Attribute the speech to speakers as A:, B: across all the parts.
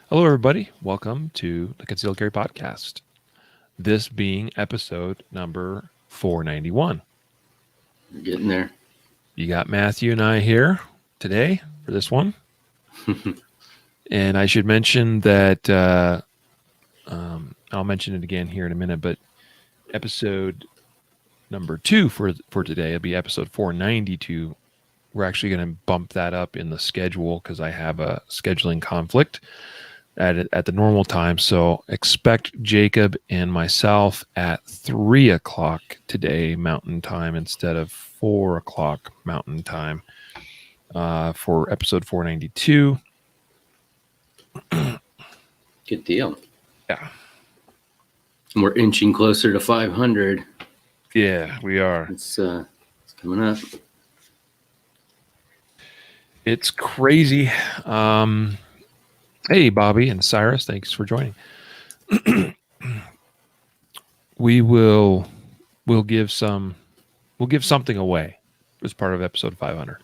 A: Hello, everybody. Welcome to the Concealed Carry Podcast. This being episode number 491.
B: We're getting there.
A: You got Matthew and I here today for this one. And I should mention that I'll mention it again here in a minute, but episode number 2 for today will be episode 492. We're actually going to bump that up in the schedule because I have a scheduling conflict at the normal time. So expect Jacob and myself at 3 o'clock today Mountain Time instead of 4 o'clock Mountain Time for episode 492.
B: Good deal.
A: Yeah.
B: We're inching closer to 500.
A: Yeah, we are.
B: It's coming up.
A: It's crazy. Hey, Bobby and Cyrus, thanks for joining. We'll give something away as part of episode 500.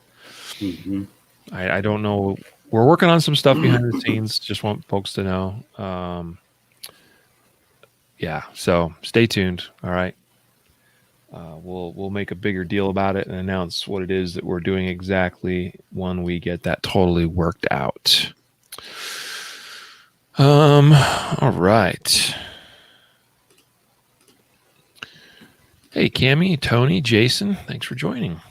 B: Mm-hmm.
A: I don't know. We're working on some stuff behind the scenes. Just want folks to know. Yeah, so stay tuned. All right. We'll make a bigger deal about it and announce what it is that we're doing exactly when we get that totally worked out. All right. Hey, Cammie, Tony, Jason, thanks for joining.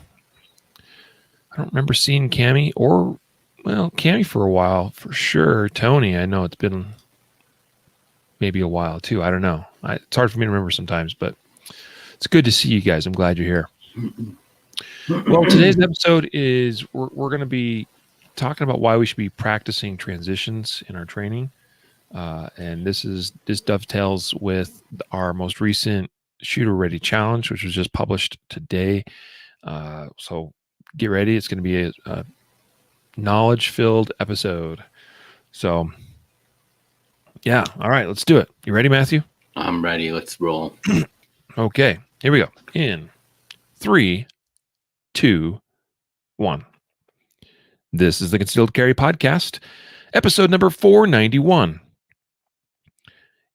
A: I don't remember seeing Cammie Cammie for a while for sure. Tony, I know it's been maybe a while too. I don't know. It's hard for me to remember sometimes, but it's good to see you guys. I'm glad you're here. Well, today's episode is we're going to be talking about why we should be practicing transitions in our training. And this dovetails with our most recent Shooter Ready Challenge, which was just published today. So get ready. It's going to be a knowledge-filled episode. So, yeah. All right, let's do it. You ready, Matthew?
B: I'm ready. Let's roll.
A: Okay, here we go. In 3, 2, 1. This is the Concealed Carry Podcast, episode number 491.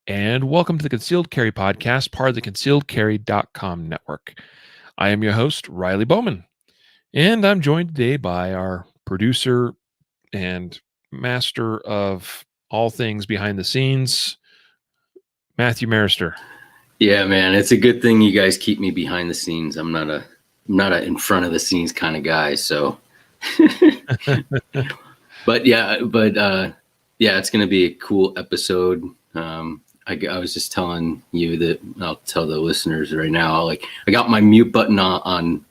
A: And welcome to the Concealed Carry Podcast, part of the concealedcarry.com network. I am your host, Riley Bowman, and I'm joined today by our producer and master of all things behind the scenes, Matthew Marister.
B: Yeah, man, it's a good thing you guys keep me behind the scenes. I'm not a in front of the scenes kind of guy. So, but yeah, it's gonna be a cool episode. I was just telling you that I'll tell the listeners right now. Like, I got my mute button on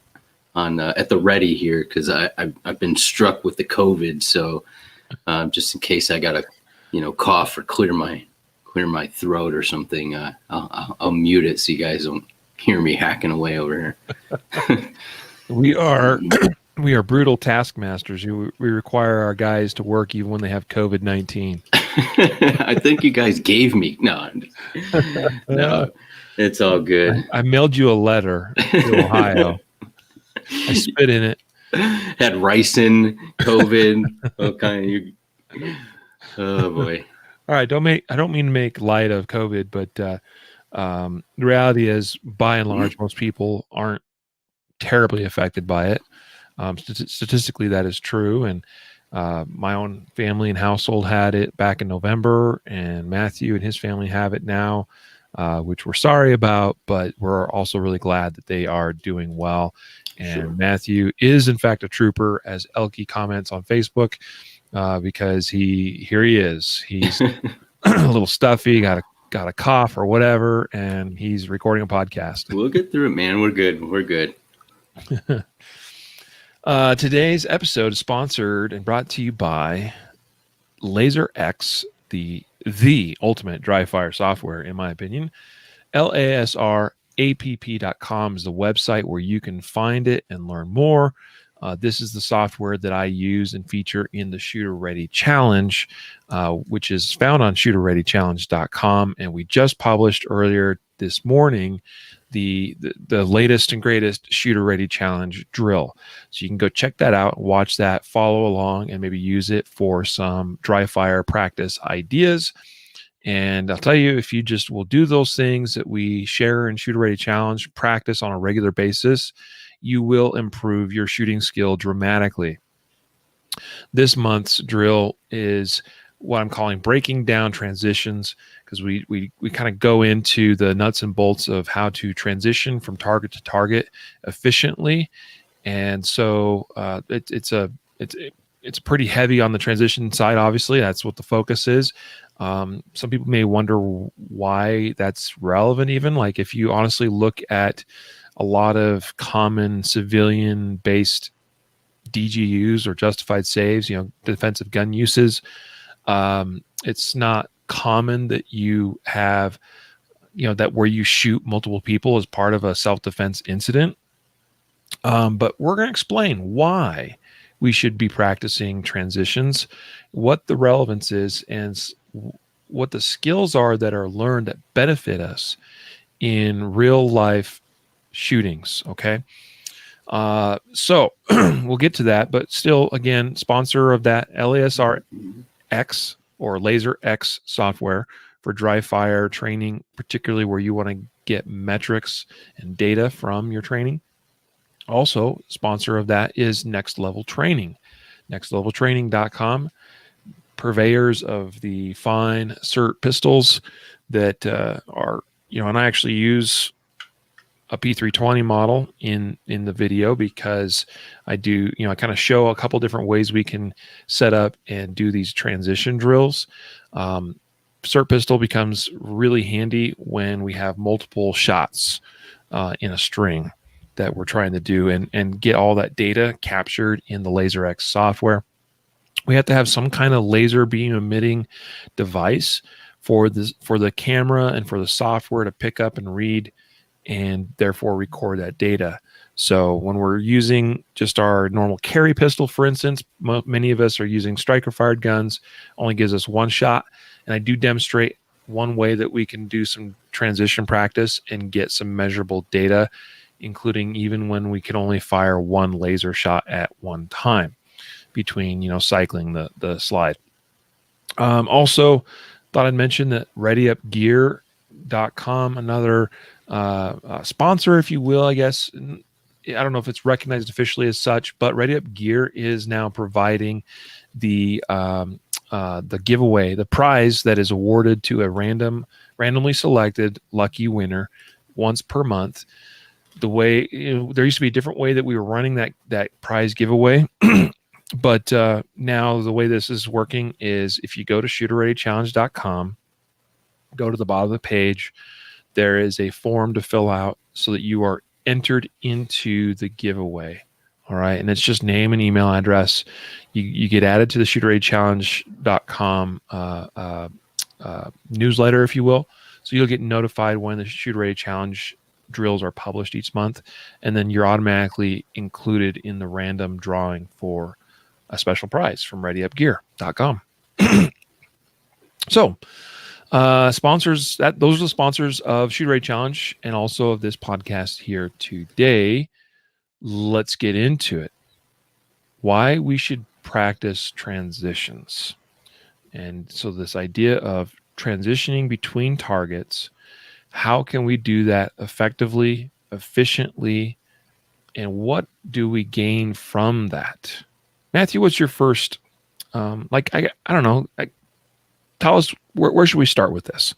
B: at the ready here because I've been struck with the COVID. So just in case I gotta cough or clear my throat or something, I'll mute it so you guys don't hear me hacking away over here.
A: We are brutal taskmasters. We require our guys to work even when they have COVID-19.
B: I think you guys gave me no, it's all good.
A: I mailed you a letter to Ohio. I spit in it.
B: Had ricin, COVID, all kind of. Oh boy.
A: All right, I don't mean to make light of COVID, but the reality is, by and large, most people aren't terribly affected by it. Statistically, that is true, and my own family and household had it back in November, and Matthew and his family have it now, which we're sorry about, but we're also really glad that they are doing well. And sure. Matthew is, in fact, a trooper, as Elke comments on Facebook, because here he is. He's a little stuffy, got a cough or whatever, and he's recording a podcast.
B: We'll get through it, man. We're good.
A: Today's episode is sponsored and brought to you by LaserX, the ultimate dry fire software, in my opinion. LASRAPP.com is the website where you can find it and learn more. This is the software that I use and feature in the Shooter Ready Challenge, which is found on shooterreadychallenge.com. And we just published earlier this morning the latest and greatest Shooter Ready Challenge drill. So you can go check that out, watch that, follow along, and maybe use it for some dry fire practice ideas. And I'll tell you, if you just will do those things that we share in Shooter Ready Challenge, practice on a regular basis, you will improve your shooting skill dramatically. This month's drill is what I'm calling breaking down transitions, because we kind of go into the nuts and bolts of how to transition from target to target efficiently. And so it's pretty heavy on the transition side. Obviously, that's what the focus is. Some people may wonder why that's relevant. Even like if you honestly look at a lot of common civilian-based DGUs or justified saves, defensive gun uses, it's not common that you have, that where you shoot multiple people as part of a self-defense incident. But we're going to explain why we should be practicing transitions, what the relevance is, and what the skills are that are learned that benefit us in real life shootings. Okay. So we'll get to that, but still, again, sponsor of that, LASR X or Laser X software for dry fire training, particularly where you want to get metrics and data from your training. Also, sponsor of that is Next Level Training, nextleveltraining.com, purveyors of the fine SIRT pistols that are, and I actually use a P320 model in the video because I do, I kind of show a couple different ways we can set up and do these transition drills. SIRT pistol becomes really handy when we have multiple shots in a string that we're trying to do and get all that data captured in the LaserX software. We have to have some kind of laser beam emitting device for the camera and for the software to pick up and read and therefore record that data. So when we're using just our normal carry pistol, for instance, many of us are using striker fired guns, only gives us one shot. And I do demonstrate one way that we can do some transition practice and get some measurable data, including even when we can only fire one laser shot at one time between, cycling the slide. Also thought I'd mention that readyupgear.com, another sponsor, if you will, I guess. I don't know if it's recognized officially as such, but Ready Up Gear is now providing the giveaway, the prize that is awarded to a randomly selected lucky winner once per month. The way, there used to be a different way that we were running that prize giveaway. But now the way this is working is if you go to shooterreadychallenge.com, go to the bottom of the page, there is a form to fill out so that you are entered into the giveaway. All right. And it's just name and email address. You get added to the shooterreadychallenge.com newsletter, if you will. So you'll get notified when the Shooter Ready Challenge drills are published each month. And then you're automatically included in the random drawing for a special prize from readyupgear.com. So, sponsors, those are the sponsors of Shooter Ready Challenge and also of this podcast here today. Let's get into it. Why we should practice transitions. And so this idea of transitioning between targets, how can we do that effectively, efficiently, and what do we gain from that? Matthew, what's your first, I don't know, tell us, where should we start with this?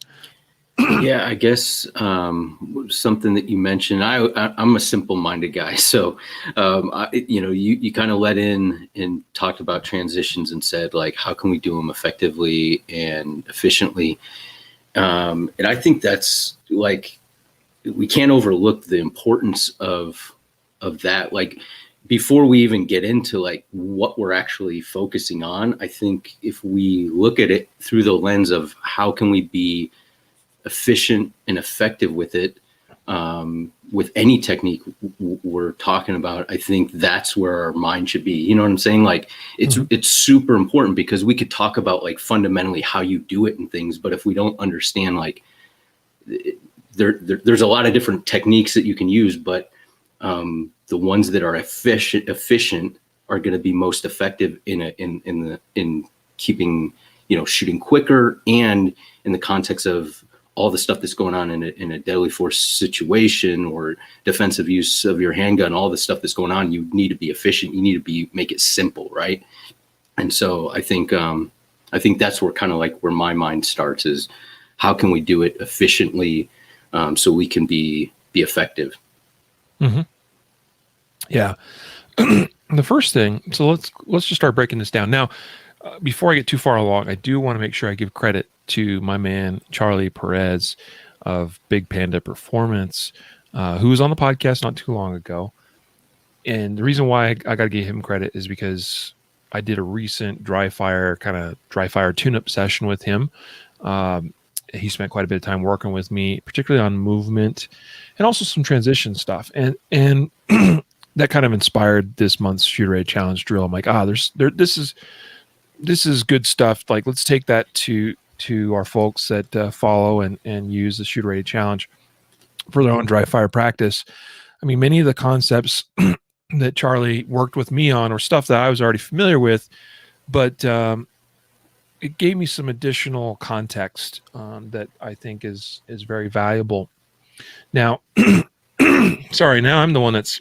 B: Yeah, I guess something that you mentioned, I'm a simple-minded guy. So, you kind of let in and talked about transitions and said, like, how can we do them effectively and efficiently? And I think that's like, we can't overlook the importance of that. Like, before we even get into like what we're actually focusing on, I think if we look at it through the lens of how can we be efficient and effective with it, with any technique we're talking about, I think that's where our mind should be. You know what I'm saying? Like it's super important, because we could talk about like fundamentally how you do it and things, but if we don't understand like there's a lot of different techniques that you can use, but the ones that are efficient are going to be most effective in keeping, shooting quicker, and in the context of all the stuff that's going on in a deadly force situation or defensive use of your handgun, all the stuff that's going on, you need to be efficient. You need to make it simple, right? And so I think that's where kind of like where my mind starts is how can we do it efficiently so we can be effective.
A: Mm-hmm. Yeah. The first thing, so let's just start breaking this down. Now, before I get too far along, I do want to make sure I give credit to my man, Charlie Perez of Big Panda Performance, who was on the podcast not too long ago. And the reason why I got to give him credit is because I did a recent dry fire tune-up session with him. He spent quite a bit of time working with me, particularly on movement and also some transition stuff. And that kind of inspired this month's Shoot Ready Challenge drill. I'm like, this is good stuff. Like, let's take that to our folks that follow and use the Shoot Ready Challenge for their own dry fire practice. I mean, many of the concepts that Charlie worked with me on or stuff that I was already familiar with, but it gave me some additional context that I think is very valuable. Now, sorry, now I'm the one that's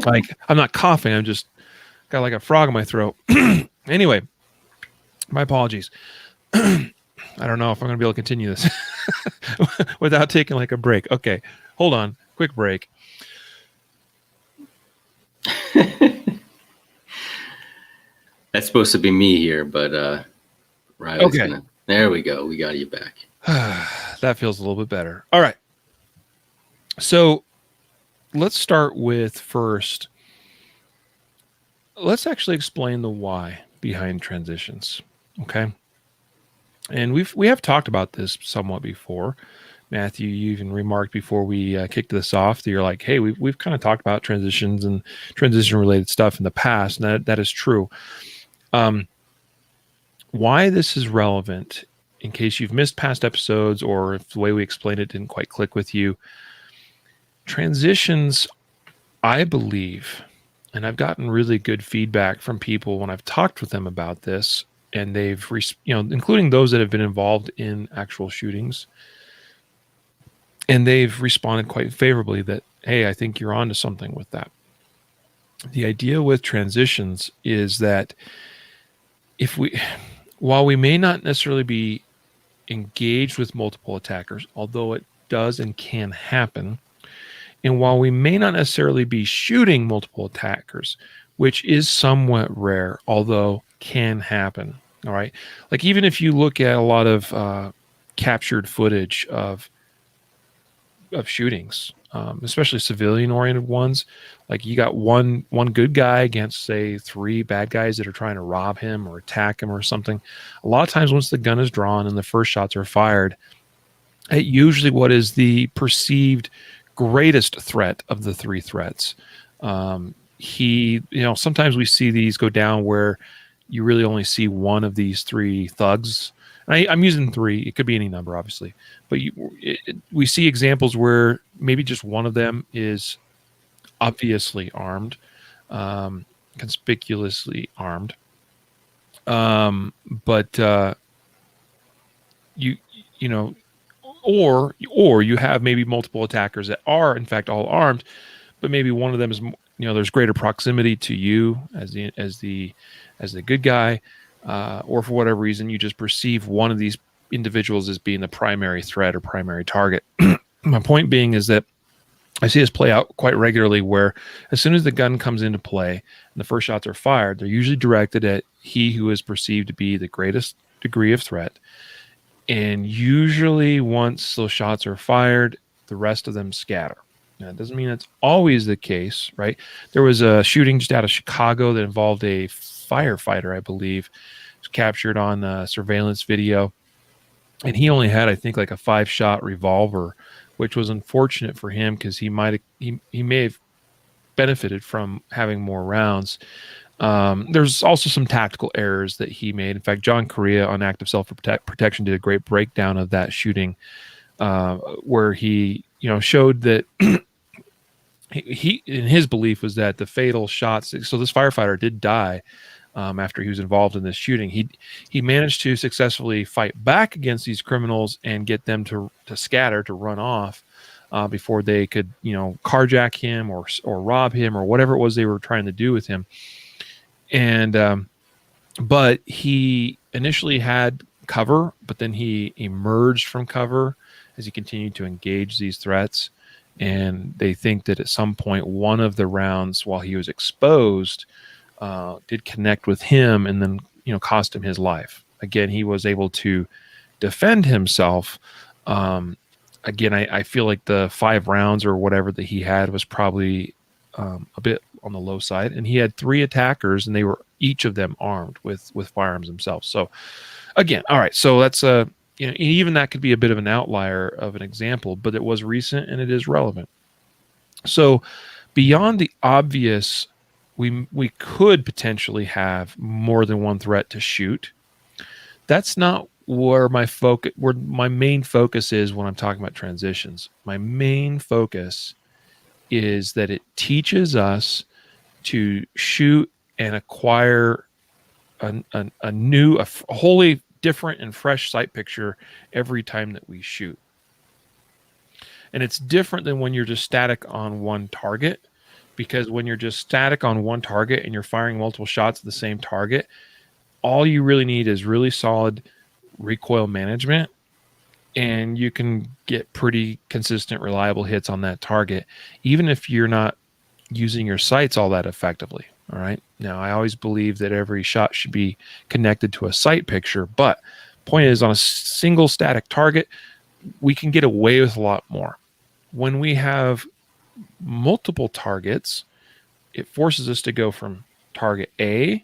A: like, I'm not coughing. I'm just got like a frog in my throat. Anyway, my apologies. I don't know if I'm going to be able to continue this without taking like a break. Okay, hold on. Quick break.
B: That's supposed to be me here, but right.
A: Okay.
B: There we go. We got you back.
A: That feels a little bit better. All right. So let's start with first. Let's actually explain the why behind transitions. Okay. And we have talked about this somewhat before. Matthew, you even remarked before we kicked this off that you're like, hey, we've kind of talked about transitions and transition related stuff in the past. And that is true. Why this is relevant, in case you've missed past episodes or if the way we explained it didn't quite click with you, transitions, I believe, and I've gotten really good feedback from people when I've talked with them about this, and they've, including those that have been involved in actual shootings, and they've responded quite favorably that, hey, I think you're onto something with that. The idea with transitions is that while we may not necessarily be engaged with multiple attackers, although it does and can happen, and while we may not necessarily be shooting multiple attackers, which is somewhat rare, although can happen, all right? Like, even if you look at a lot of captured footage of shootings, especially civilian-oriented ones, like you got one good guy against, say, 3 bad guys that are trying to rob him or attack him or something. A lot of times once the gun is drawn and the first shots are fired, at usually what is the perceived greatest threat of the 3 threats. Sometimes we see these go down where you really only see one of these 3 thugs. And I'm using 3. It could be any number, obviously. But we see examples where maybe just one of them is obviously armed, conspicuously armed. Or you have maybe multiple attackers that are in fact all armed, but maybe one of them is, there's greater proximity to you as the good guy, or for whatever reason you just perceive one of these individuals as being the primary threat or primary target. My point being is that I see this play out quite regularly where as soon as the gun comes into play and the first shots are fired, they're usually directed at he who is perceived to be the greatest degree of threat. And usually once those shots are fired, the rest of them scatter. Now, it doesn't mean that's always the case, right? There was a shooting just out of Chicago that involved a firefighter, I believe. It was captured on surveillance video. And he only had, I think, like a 5-shot revolver, which was unfortunate for him because he may have benefited from having more rounds. There's also some tactical errors that he made. In fact, John Correa on Active Self-Protection did a great breakdown of that shooting where he, showed that he in his belief was that the fatal shots. So this firefighter did die after he was involved in this shooting. He managed to successfully fight back against these criminals and get them to scatter, to run off before they could, carjack him or rob him or whatever it was they were trying to do with him. And but he initially had cover, but then he emerged from cover as he continued to engage these threats. And they think that at some point, one of the rounds, while he was exposed, did connect with him and then, cost him his life. Again, he was able to defend himself. Again, I feel like the 5 rounds or whatever that he had was probably a bit on the low side. And he had 3 attackers, and they were each of them armed with firearms themselves. So again, all right. So that's even that could be a bit of an outlier of an example, but it was recent and it is relevant. So beyond the obvious, we could potentially have more than one threat to shoot. That's not where my main focus is when I'm talking about transitions. My main focus is that it teaches us to shoot and acquire a wholly different and fresh sight picture every time that we shoot. And it's different than when you're just static on one target, because when you're just static on one target and you're firing multiple shots at the same target, all you really need is really solid recoil management, and you can get pretty consistent, reliable hits on that target, even if you're not using your sights all that effectively. All right. Now, I always believe that every shot should be connected to a sight picture, but point is, on a single static target, we can get away with a lot more. When we have multiple targets, it forces us to go from target A,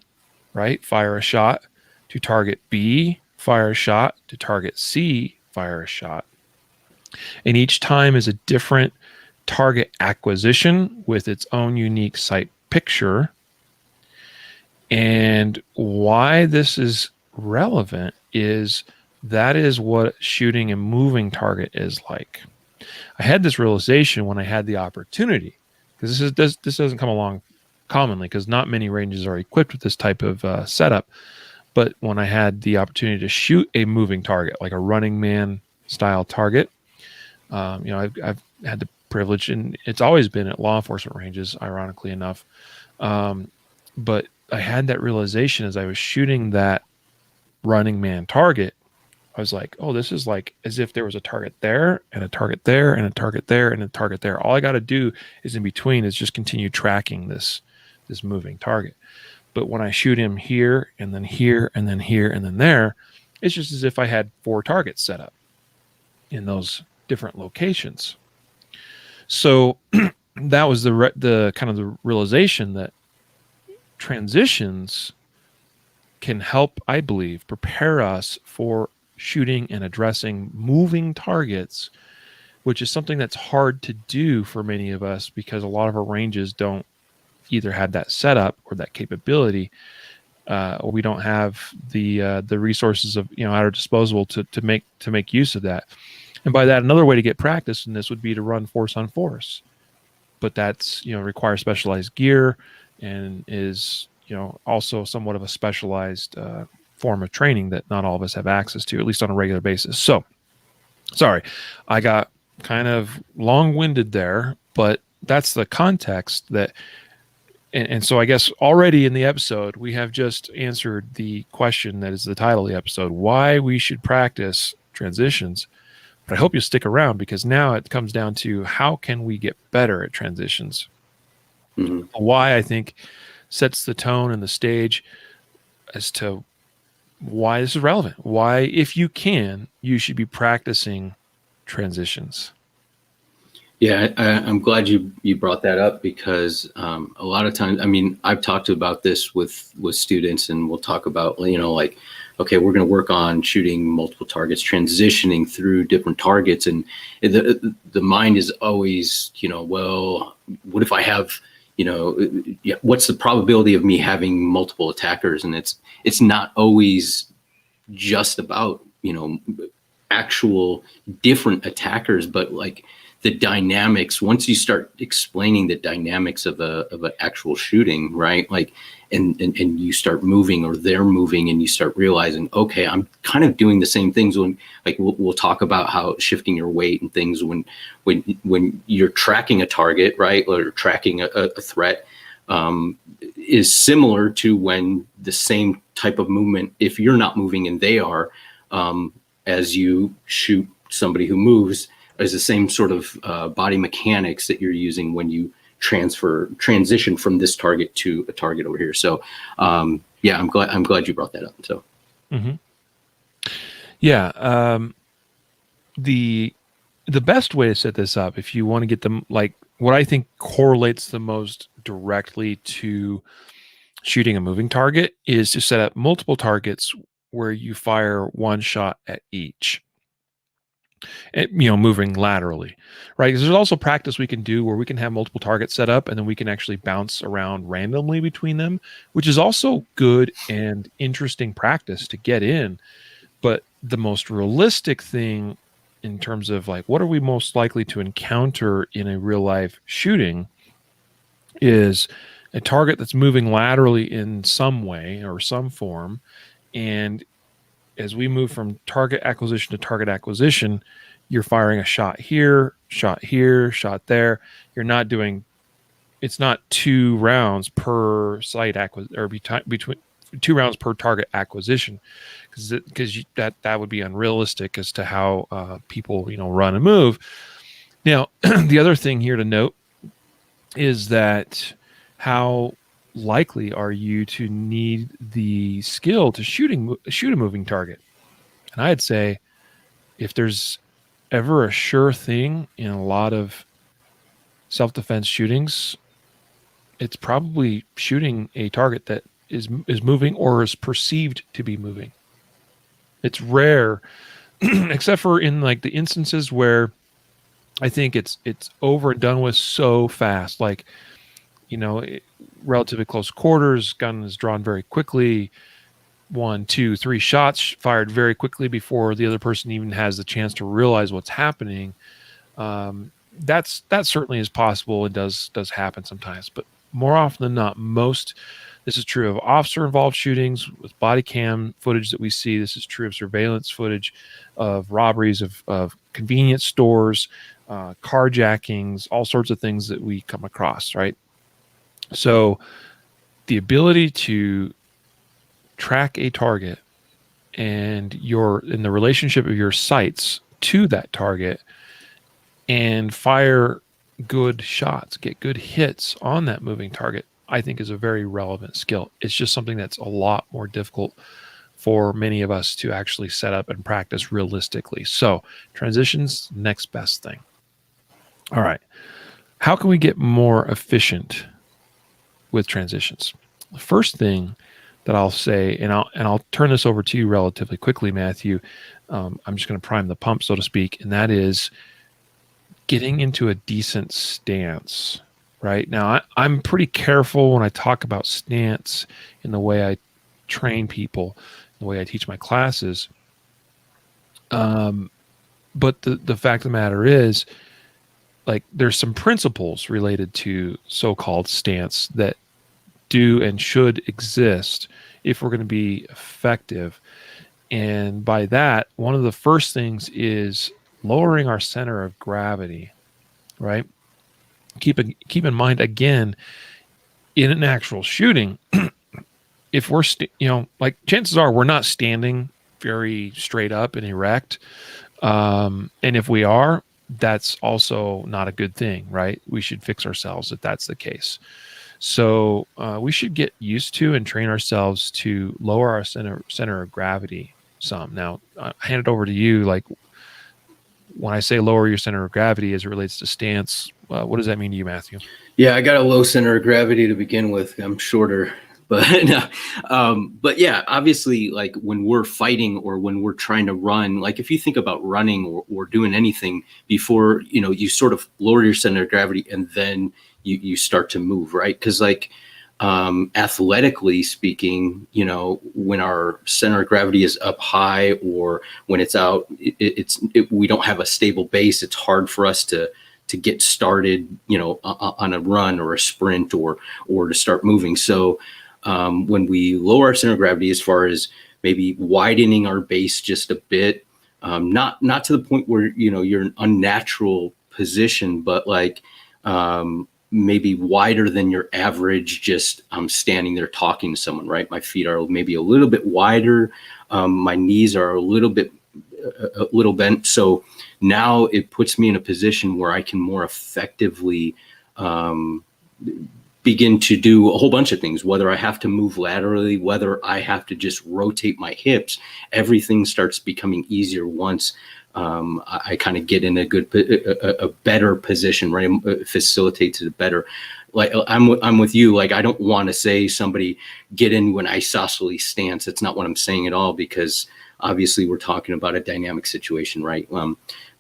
A: right, fire a shot, to target B, fire a shot, to target C, fire a shot. And each time is a different target acquisition with its own unique sight picture. And why this is relevant is that is what shooting a moving target is like. I had this realization when I had the opportunity, because this doesn't come along commonly, because not many ranges are equipped with this type of setup. But when I had the opportunity to shoot a moving target, like a Running Man style target, I've had the privilege, and it's always been at law enforcement ranges, ironically enough. But I had that realization as I was shooting that Running Man target. I was like, oh, this is like as if there was a target there and a target there and a target there and a target there. All I got to do is in between is just continue tracking this moving target. But when I shoot him here and then here and then here and then there, it's just as if I had 4 targets set up in those different locations. So that was the kind of the realization that transitions can help, I believe, prepare us for shooting and addressing moving targets, which is something that's hard to do for many of us because a lot of our ranges don't either have that setup or that capability, or we don't have the resources of at our disposal to make use of that. And by that, another way to get practice in this would be to run force on force, but that's requires specialized gear and is also somewhat of a specialized form of training that not all of us have access to, at least on a regular basis. So, sorry, I got kind of long-winded there, but that's the context that. And so I guess already in the episode, we have just answered the question that is the title of the episode, why we should practice transitions. But I hope you'll stick around, because now it comes down to how can we get better at transitions. Mm-hmm. Why, I think, sets the tone and the stage as to why this is relevant. Why, if you can, you should be practicing transitions.
B: Yeah, I'm glad you brought that up, because a lot of times, I've talked about this with students, and we'll talk about, okay, we're going to work on shooting multiple targets, transitioning through different targets. And the mind is always, well, what if I have, what's the probability of me having multiple attackers? And it's not always just about, actual different attackers, but like the dynamics, once you start explaining the dynamics of an actual shooting, right? Like, and you start moving, or they're moving, and you start realizing, okay, I'm kind of doing the same things when, like, we'll talk about how shifting your weight and things when you're tracking a target, right? Or tracking a threat, is similar to when the same type of movement, if you're not moving and they are, as you shoot somebody who moves, is the same sort of body mechanics that you're using when you transition from this target to a target over here. So yeah, I'm glad you brought that up. So
A: yeah, the best way to set this up, if you want to get them, like, what I think correlates the most directly to shooting a moving target, is to set up multiple targets where you fire one shot at each. And, moving laterally, right? Because there's also practice we can do where we can have multiple targets set up, and then we can actually bounce around randomly between them, which is also good and interesting practice to get in. But the most realistic thing in terms of, like, what are we most likely to encounter in a real life shooting is a target that's moving laterally in some way or some form. And as we move from target acquisition to target acquisition, you're firing a shot here, shot there. You're not doing, it's not 2 rounds per site acquisition, or between 2 rounds per target acquisition, because that would be unrealistic as to how people run and move. Now, the other thing here to note is that how likely are you to need the skill to shoot a moving target? And I'd say, if there's ever a sure thing in a lot of self-defense shootings, it's probably shooting a target that is moving or is perceived to be moving. It's rare, except for in, like, the instances where I think it's over and done with so fast, like, relatively close quarters, gun is drawn very quickly, 1, 2, 3 shots fired very quickly before the other person even has the chance to realize what's happening. That certainly is possible. It does happen sometimes, but more often than not, this is true of officer-involved shootings with body cam footage that we see. This is true of surveillance footage of robberies of convenience stores, carjackings, all sorts of things that we come across, right? So the ability to track a target and in the relationship of your sights to that target and fire good shots, get good hits on that moving target, I think is a very relevant skill. It's just something that's a lot more difficult for many of us to actually set up and practice realistically. So transitions, next best thing. All right. How can we get more efficient with transitions? The first thing that I'll say, and I'll turn this over to you relatively quickly, Matthew. I'm just going to prime the pump, so to speak, and that is getting into a decent stance. Right now, I'm pretty careful when I talk about stance in the way I train people, the way I teach my classes. But the fact of the matter is, like, there's some principles related to so-called stance that do and should exist if we're going to be effective. And by that, one of the first things is lowering our center of gravity, right? Keep in mind, again, in an actual shooting, if we're like, chances are we're not standing very straight up and erect, and if we are, that's also not a good thing, right? We should fix ourselves if that's the case. So we should get used to and train ourselves to lower our center of gravity some. Now, I hand it over to you. Like, when I say lower your center of gravity as it relates to stance, what does that mean to you, Matthew?
B: Yeah, I got a low center of gravity to begin with. I'm shorter, but but yeah, obviously, like, when we're fighting or when we're trying to run, like, if you think about running or doing anything before, you sort of lower your center of gravity and then you start to move, right? Because, like, athletically speaking, when our center of gravity is up high, or when it's out, we don't have a stable base. It's hard for us to get started, on a run or a sprint or to start moving. So when we lower our center of gravity, as far as maybe widening our base just a bit, not to the point where, you're in an unnatural position, but like, maybe wider than your average, just I'm standing there talking to someone, right? My feet are maybe a little bit wider. My knees are a little bent. So now it puts me in a position where I can more effectively begin to do a whole bunch of things, whether I have to move laterally, whether I have to just rotate my hips. Everything starts becoming easier once I kind of get in a better position, right? Facilitates it better. Like I'm with you. Like, I don't want to say somebody get into an isosceles stance. That's not what I'm saying at all, because obviously we're talking about a dynamic situation, right?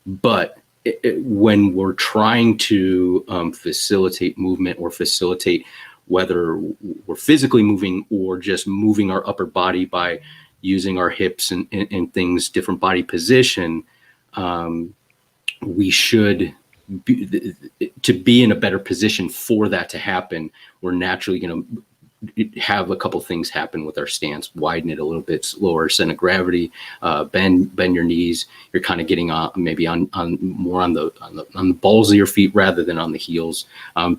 B: But when we're trying to facilitate movement, or facilitate whether we're physically moving or just moving our upper body by using our hips and things, different body position, we should be in a better position for that to happen. We're naturally going to have a couple things happen with our stance, widen it a little bit, lower center of gravity, bend your knees. You're kind of getting on maybe on more on the balls of your feet rather than on the heels.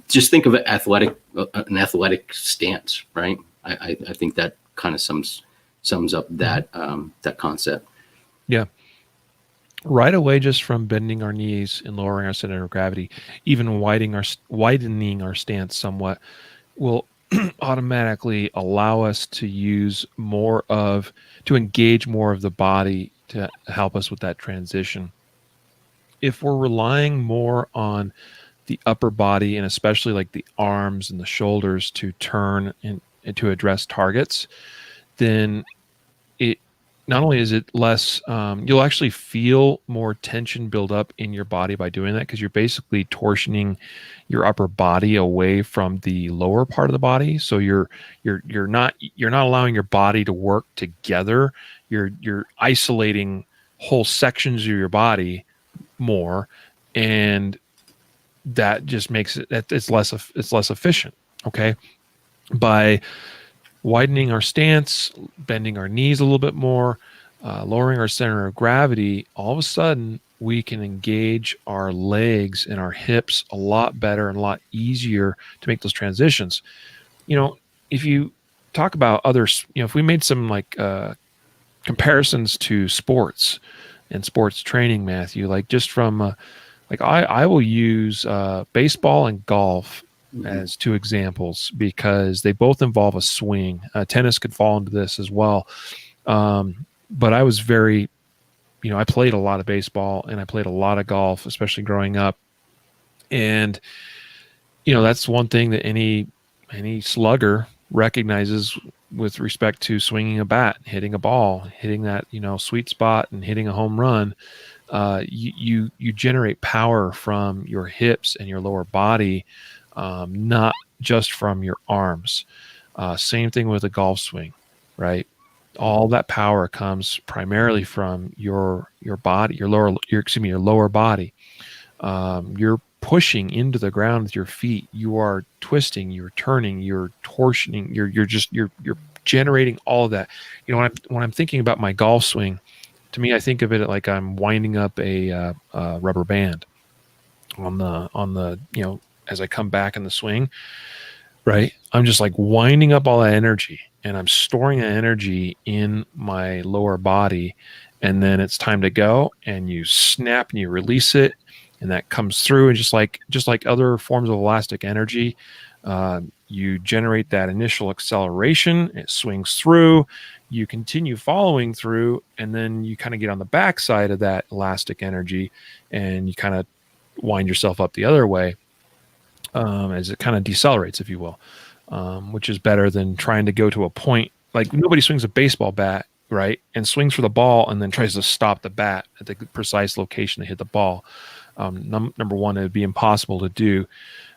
B: Just think of an athletic stance, right? I think that kind of sums up that concept.
A: Yeah. Right away, just from bending our knees and lowering our center of gravity, even widening our stance somewhat, will automatically allow us to engage more of the body to help us with that transition. If we're relying more on the upper body, and especially like the arms and the shoulders, to turn and to address targets, then not only is it less, you'll actually feel more tension build up in your body by doing that, because you're basically torsioning your upper body away from the lower part of the body. So you're not allowing your body to work together. You're isolating whole sections of your body more, and that just makes it's less efficient. Okay, by widening our stance, bending our knees a little bit more, lowering our center of gravity, all of a sudden we can engage our legs and our hips a lot better and a lot easier to make those transitions. If you talk about others, if we made some like comparisons to sports and sports training, Matthew, like just from like I will use baseball and golf as two examples, because they both involve a swing. Tennis could fall into this as well. But I was I played a lot of baseball and I played a lot of golf, especially growing up. And, that's one thing that any slugger recognizes with respect to swinging a bat, hitting a ball, hitting that, sweet spot and hitting a home run. You generate power from your hips and your lower body, not just from your arms. Same thing with a golf swing, right? All that power comes primarily from your body, your lower body. You're pushing into the ground with your feet. You are twisting, you're turning, you're torsioning, you're generating all of that. When I'm thinking about my golf swing, to me, I think of it like I'm winding up a rubber band on the as I come back in the swing, right? I'm just like winding up all that energy, and I'm storing that energy in my lower body, and then it's time to go, and you snap and you release it, and that comes through. And just like other forms of elastic energy, you generate that initial acceleration, it swings through, you continue following through, and then you kind of get on the backside of that elastic energy, and you kind of wind yourself up the other way, as it kind of decelerates, if you will, which is better than trying to go to a point. Like, nobody swings a baseball bat, right, and swings for the ball and then tries to stop the bat at the precise location to hit the ball. Number one, it would be impossible to do.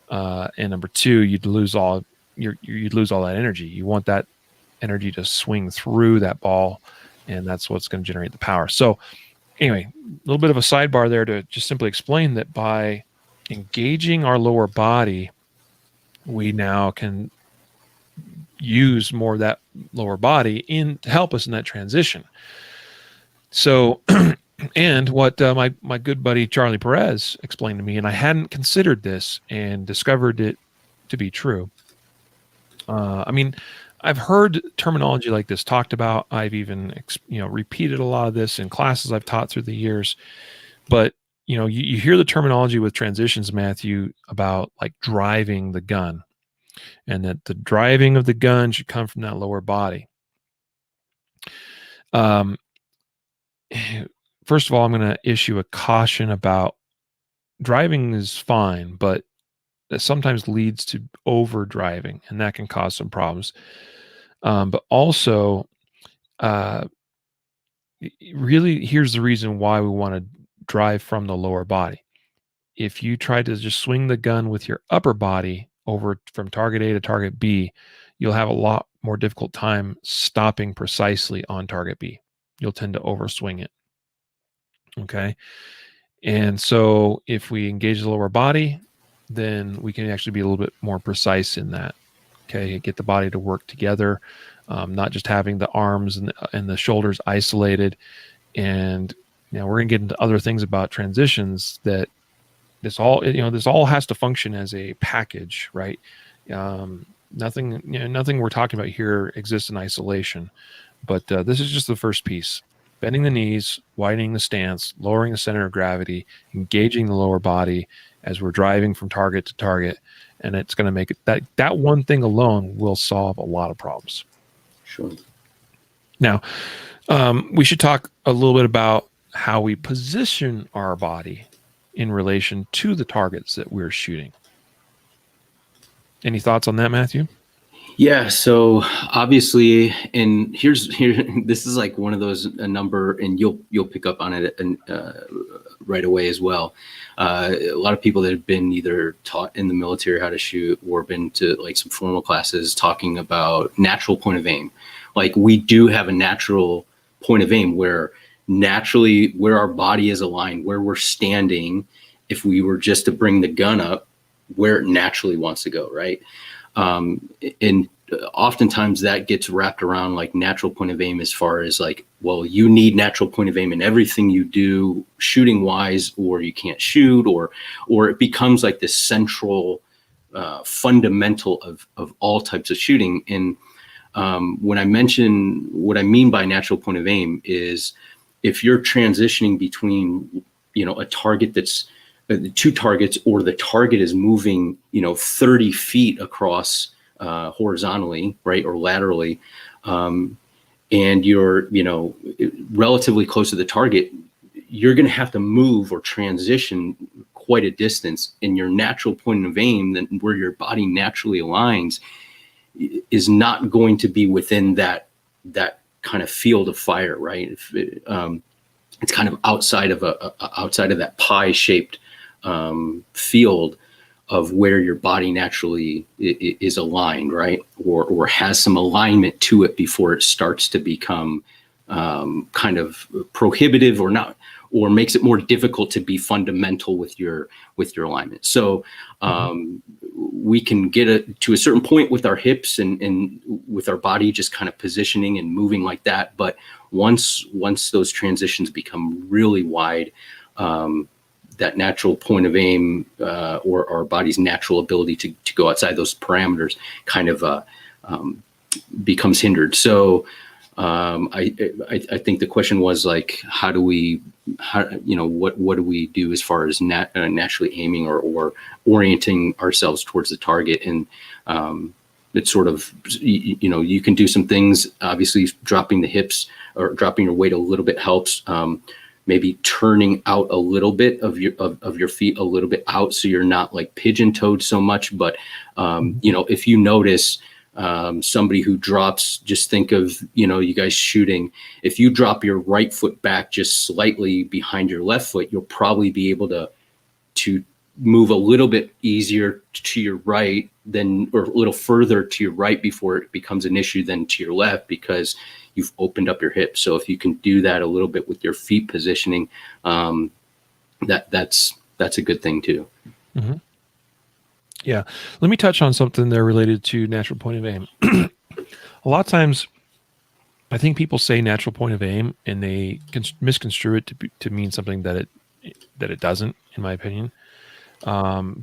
A: And number two, you'd lose all you'd lose all that energy. You want that energy to swing through that ball, and that's what's going to generate the power. So anyway, a little bit of a sidebar there to just simply explain that by engaging our lower body, we now can use more of that lower body to help us in that transition. So, and what my good buddy Charlie Perez explained to me, and I hadn't considered this and discovered it to be true. I mean, I've heard terminology like this talked about. I've even repeated a lot of this in classes I've taught through the years. But you hear the terminology with transitions, Matthew, about like driving the gun, and that the driving of the gun should come from that lower body. First of all, I'm going to issue a caution about driving is fine, but that sometimes leads to over driving, and that can cause some problems. But also, really, here's the reason why we want to drive from the lower body. If you try to just swing the gun with your upper body over from target A to target B, you'll have a lot more difficult time stopping precisely on target B. You'll tend to overswing it. Okay. And so if we engage the lower body, then we can actually be a little bit more precise in that. Okay. Get the body to work together, not just having the arms and the shoulders isolated. And we're going to get into other things about transitions that this all has to function as a package, right? Nothing we're talking about here exists in isolation, but this is just the first piece. Bending the knees, widening the stance, lowering the center of gravity, engaging the lower body as we're driving from target to target. And it's going to make it that one thing alone will solve a lot of problems.
B: Sure.
A: Now, we should talk a little bit about how we position our body in relation to the targets that we're shooting. Any thoughts on that, Matthew?
B: Yeah. So obviously, and here, this is like one of those a number, and you'll pick up on it and right away as well. A lot of people that have been either taught in the military how to shoot or been to like some formal classes talking about natural point of aim. Like we do have a natural point of aim where naturally where our body is aligned, where we're standing, if we were just to bring the gun up, where it naturally wants to go, right? And oftentimes that gets wrapped around like natural point of aim as far as like, well, you need natural point of aim in everything you do shooting wise, or you can't shoot, or it becomes like this central fundamental of all types of shooting. And when I mention what I mean by natural point of aim is if you're transitioning between, a target that's two targets, or the target is moving, 30 feet across horizontally, right, or laterally, and you're, relatively close to the target, you're going to have to move or transition quite a distance. And your natural point of aim, that where your body naturally aligns, is not going to be within that kind of field of fire, right? It's kind of outside of that pie-shaped field of where your body naturally is aligned, right? Or has some alignment to it before it starts to become kind of prohibitive or not, or makes it more difficult to be fundamental with your alignment. So we can get to a certain point with our hips and with our body just kind of positioning and moving like that. But once those transitions become really wide, that natural point of aim or our body's natural ability to go outside those parameters kind of becomes hindered. So I think the question was like, what do we do as far as naturally aiming or orienting ourselves towards the target? And it's sort of, you can do some things. Obviously, dropping the hips or dropping your weight a little bit helps. Maybe turning out a little bit of your feet a little bit out, so you're not like pigeon-toed so much. But if you notice somebody who drops, just think of you guys shooting. If you drop your right foot back just slightly behind your left foot, you'll probably be able to move a little bit easier to your right than, or a little further to your right before it becomes an issue than to your left, because you've opened up your hips. So if you can do that a little bit with your feet positioning, that's a good thing too.
A: Mm-hmm. Yeah. Let me touch on something there related to natural point of aim. A lot of times I think people say natural point of aim and they misconstrue it to mean something that it doesn't, in my opinion.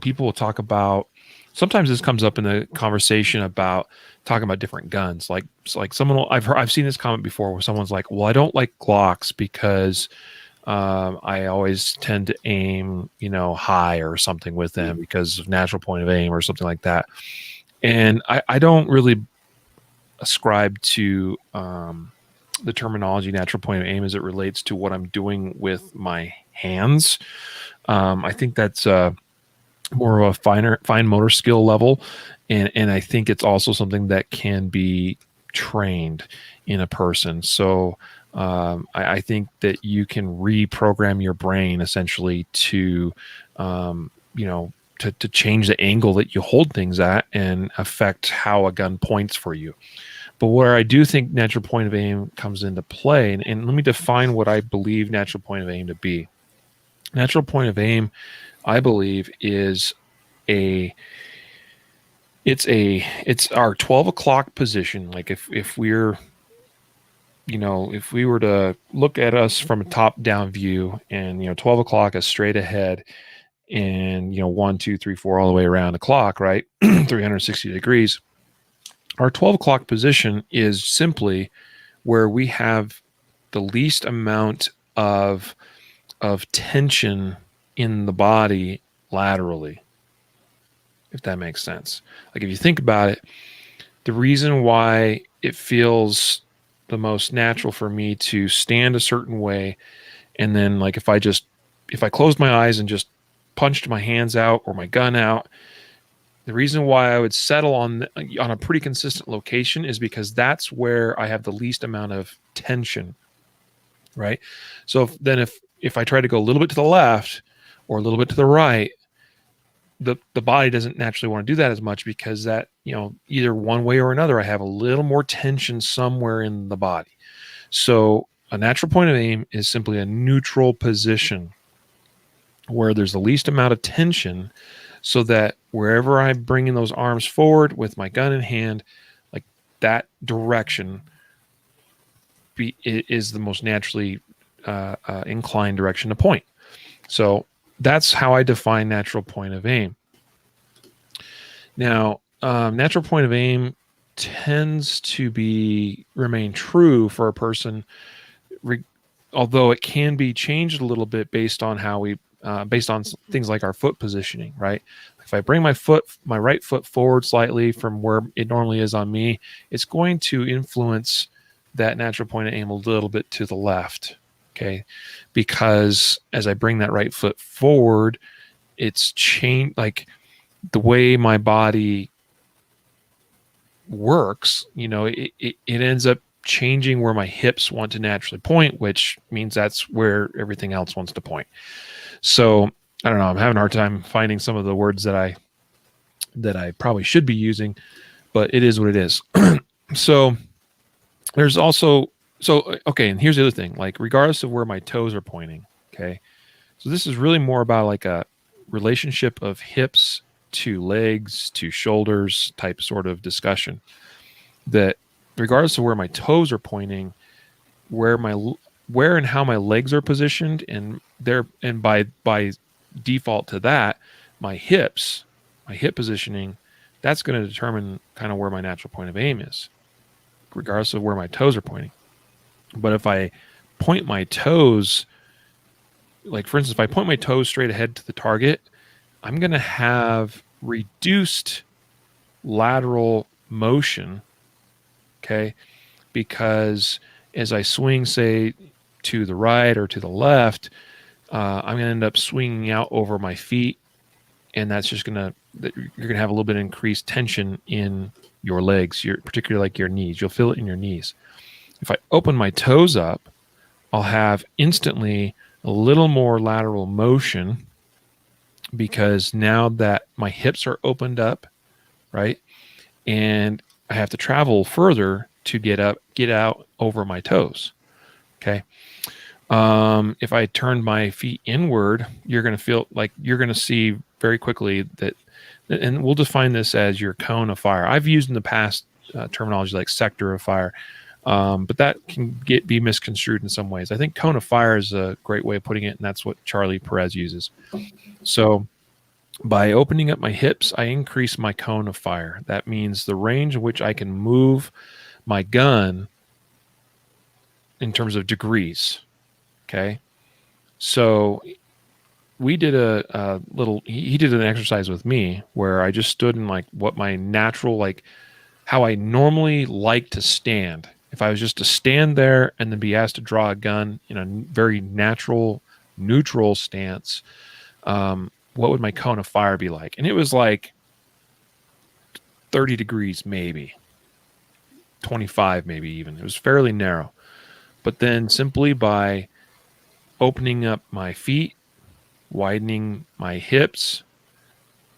A: People will talk about, sometimes this comes up in the conversation about talking about different guns. Like someone will, I've seen this comment before where someone's like, well, I don't like Glocks because I always tend to aim, high or something with them because of natural point of aim or something like that. And I don't really ascribe to the terminology natural point of aim as it relates to what I'm doing with my hands. I think that's more of a fine motor skill level. And I think it's also something that can be trained in a person. So I think that you can reprogram your brain essentially to, to change the angle that you hold things at and affect how a gun points for you. But where I do think natural point of aim comes into play, and let me define what I believe natural point of aim to be. Natural point of aim, I believe, is it's our 12 o'clock position. Like if we're, if we were to look at us from a top down view and, 12 o'clock is straight ahead and, 1, 2, 3, 4, all the way around the clock, right? 360 degrees. Our 12 o'clock position is simply where we have the least amount of tension in the body laterally, if that makes sense. Like if you think about it, the reason why it feels the most natural for me to stand a certain way, and then like if I closed my eyes and just punched my hands out or my gun out, the reason why I would settle on a pretty consistent location is because that's where I have the least amount of tension, right? So if I try to go a little bit to the left or a little bit to the right, the body doesn't naturally want to do that as much because that, either one way or another, I have a little more tension somewhere in the body. So a natural point of aim is simply a neutral position where there's the least amount of tension, so that wherever I'm bringing those arms forward with my gun in hand, like that direction is the most naturally inclined direction to point. So that's how I define natural point of aim. Now, natural point of aim tends to remain true for a person, although it can be changed a little bit based on based on things like our foot positioning, right? If I bring my right foot forward slightly from where it normally is on me, it's going to influence that natural point of aim a little bit to the left. Okay. Because as I bring that right foot forward, it's changed, like the way my body works, it ends up changing where my hips want to naturally point, which means that's where everything else wants to point. So I don't know, I'm having a hard time finding some of the words that I probably should be using, but it is what it is. So there's also, okay. And here's the other thing, like regardless of where my toes are pointing. Okay. So this is really more about like a relationship of hips to legs to shoulders type sort of discussion, that regardless of where my toes are pointing, where and how my legs are positioned, and by default to that, my hip positioning, that's going to determine kind of where my natural point of aim is, regardless of where my toes are pointing. But if I point my toes, like for instance, if I point my toes straight ahead to the target, I'm going to have reduced lateral motion, okay? Because as I swing, say, to the right or to the left, I'm going to end up swinging out over my feet, and that's just you're going to have a little bit of increased tension in your legs, particularly like your knees. You'll feel it in your knees. If I open my toes up, I'll have instantly a little more lateral motion, because now that my hips are opened up, right, and I have to travel further to get out over my toes. Okay. If I turn my feet inward, you're going to see very quickly that, and we'll define this as your cone of fire. I've used in the past terminology like sector of fire, but that can be misconstrued in some ways. I think cone of fire is a great way of putting it, and that's what Charlie Perez uses. So by opening up my hips, I increase my cone of fire. That means the range in which I can move my gun in terms of degrees. Okay. So we did a little, he did an exercise with me where I just stood in like what my natural, like how I normally like to stand. If I was just to stand there and then be asked to draw a gun in a very natural, neutral stance, what would my cone of fire be like? And it was like 30 degrees, maybe 25, maybe even. It was fairly narrow. But then simply by opening up my feet, widening my hips,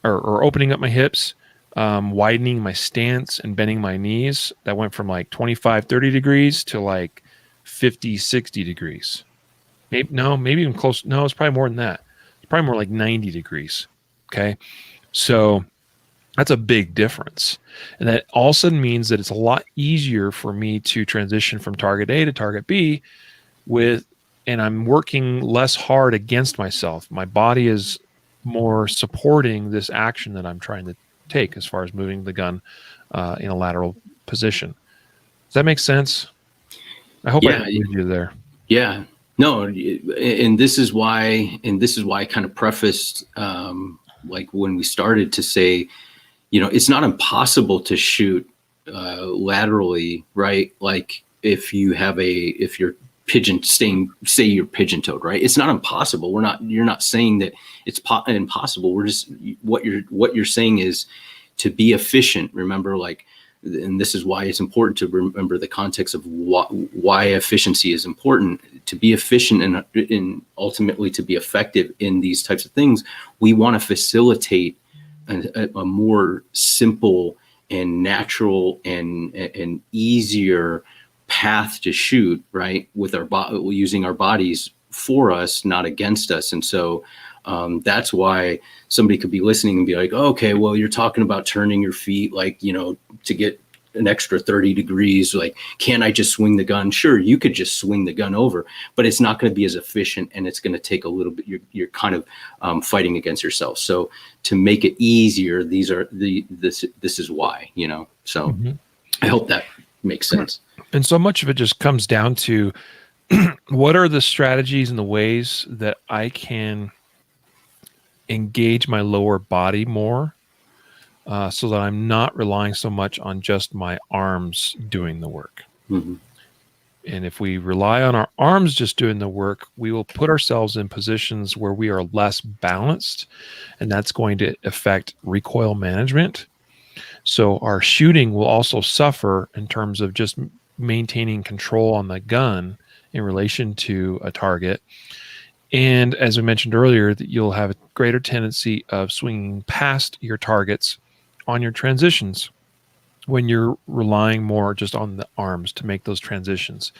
A: or opening up my hips, widening my stance and bending my knees, that went from like 25, 30 degrees to like 50, 60 degrees. Maybe even close. No, it's probably more than that. It's probably more like 90 degrees. Okay. So that's a big difference. And that all of a sudden means that it's a lot easier for me to transition from target A to target B and I'm working less hard against myself. My body is more supporting this action that I'm trying to take as far as moving the gun in a lateral position. Does that make sense? I hope I included you there.
B: Yeah. No, and this is why I kind of prefaced like when we started to say, it's not impossible to shoot laterally, right? Like if you're say you're pigeon-toed, right? It's not impossible. You're not saying that it's impossible. We're just, what you're saying is to be efficient. Remember, like, and this is why it's important to remember the context of why efficiency is important. To be efficient and ultimately to be effective in these types of things, we want to facilitate a more simple and natural and easier path to shoot, right, with using our bodies for us, not against us. And so that's why somebody could be listening and be like, oh, okay, well, you're talking about turning your feet, like, to get an extra 30 degrees. Like, can I just swing the gun? Sure, you could just swing the gun over, but it's not going to be as efficient, and it's going to take a little bit. You're kind of fighting against yourself. So to make it easier, this is why, So I hope that makes sense.
A: And so much of it just comes down to what are the strategies and the ways that I can engage my lower body more so that I'm not relying so much on just my arms doing the work.
B: Mm-hmm.
A: And if we rely on our arms just doing the work, we will put ourselves in positions where we are less balanced, and that's going to affect recoil management. So our shooting will also suffer in terms of just maintaining control on the gun in relation to a target. And as I mentioned earlier, that you'll have a greater tendency of swinging past your targets on your transitions when you're relying more just on the arms to make those transitions.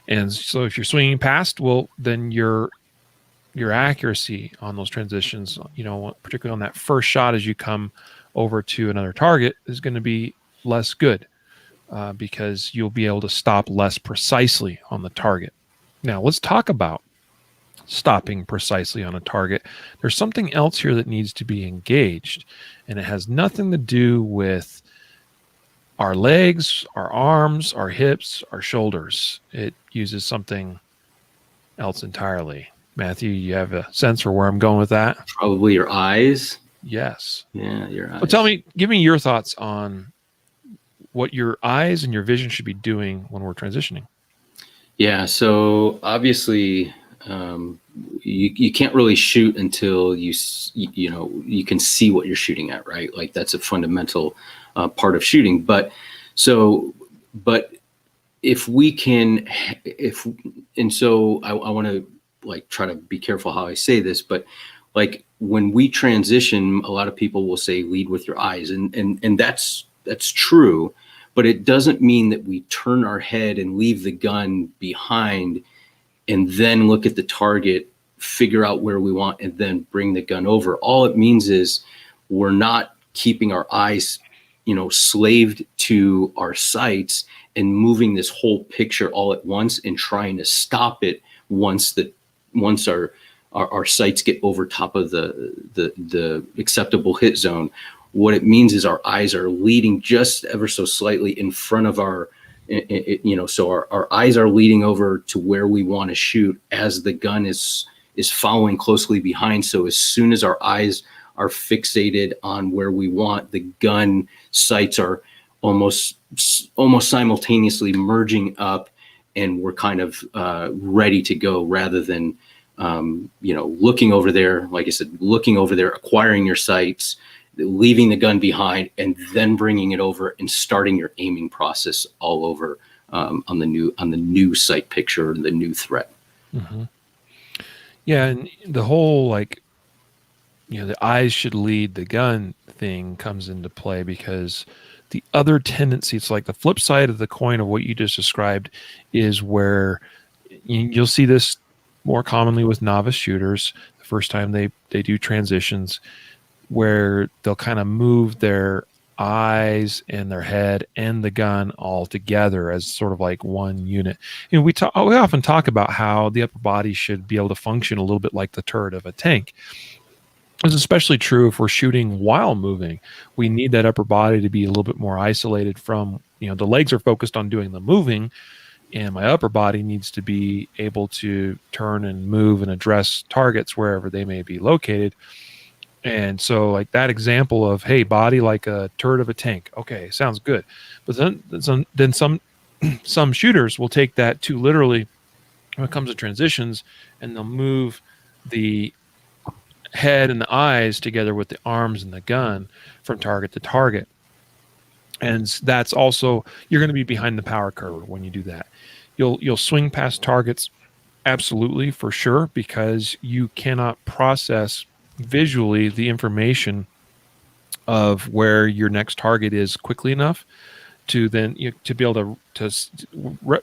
A: And so if you're swinging past, well, then your accuracy on those transitions, particularly on that first shot as you come over to another target, is going to be less good because you'll be able to stop less precisely on the target. Now, let's talk about stopping precisely on a target. There's something else here that needs to be engaged, and it has nothing to do with our legs, our arms, our hips, our shoulders. It uses something else entirely. Matthew, you have a sense for where I'm going with that?
B: Probably your eyes.
A: Yes.
B: Yeah, your eyes.
A: Well, give me your thoughts on what your eyes and your vision should be doing when we're transitioning.
B: Yeah, so obviously you can't really shoot until you can see what you're shooting at, right? Like that's a fundamental part of shooting. But if we can, I want to like try to be careful how I say this, but like when we transition, a lot of people will say lead with your eyes, and that's true, but it doesn't mean that we turn our head and leave the gun behind and then look at the target, figure out where we want, and then bring the gun over. All it means is we're not keeping our eyes, slaved to our sights and moving this whole picture all at once and trying to stop it once our sights get over top of the acceptable hit zone. What it means is our eyes are leading just ever so slightly in front of so our eyes are leading over to where we want to shoot as the gun is following closely behind. So as soon as our eyes are fixated on where we want, the gun sights are almost simultaneously merging up, and we're kind of ready to go, rather than looking over there, like I said, looking over there, acquiring your sights, leaving the gun behind, and then bringing it over and starting your aiming process all over on the new sight picture, the new threat.
A: Mm-hmm. Yeah, and the whole the eyes should lead the gun thing comes into play, because the other tendency, it's like the flip side of the coin of what you just described, is where you'll see this more commonly with novice shooters the first time they do transitions, where they'll kind of move their eyes and their head and the gun all together as sort of like one unit. We often talk about how the upper body should be able to function a little bit like the turret of a tank. It's especially true if we're shooting while moving. We need that upper body to be a little bit more isolated from, the legs are focused on doing the moving, and my upper body needs to be able to turn and move and address targets wherever they may be located. And so like that example of, hey, body like a turret of a tank. Okay, sounds good. But then some shooters will take that too literally when it comes to transitions, and they'll move the head and the eyes together with the arms and the gun from target to target. And that's also, you're going to be behind the power curve when you do that. You'll swing past targets, absolutely, for sure, because you cannot process visually the information of where your next target is quickly enough to then to be able to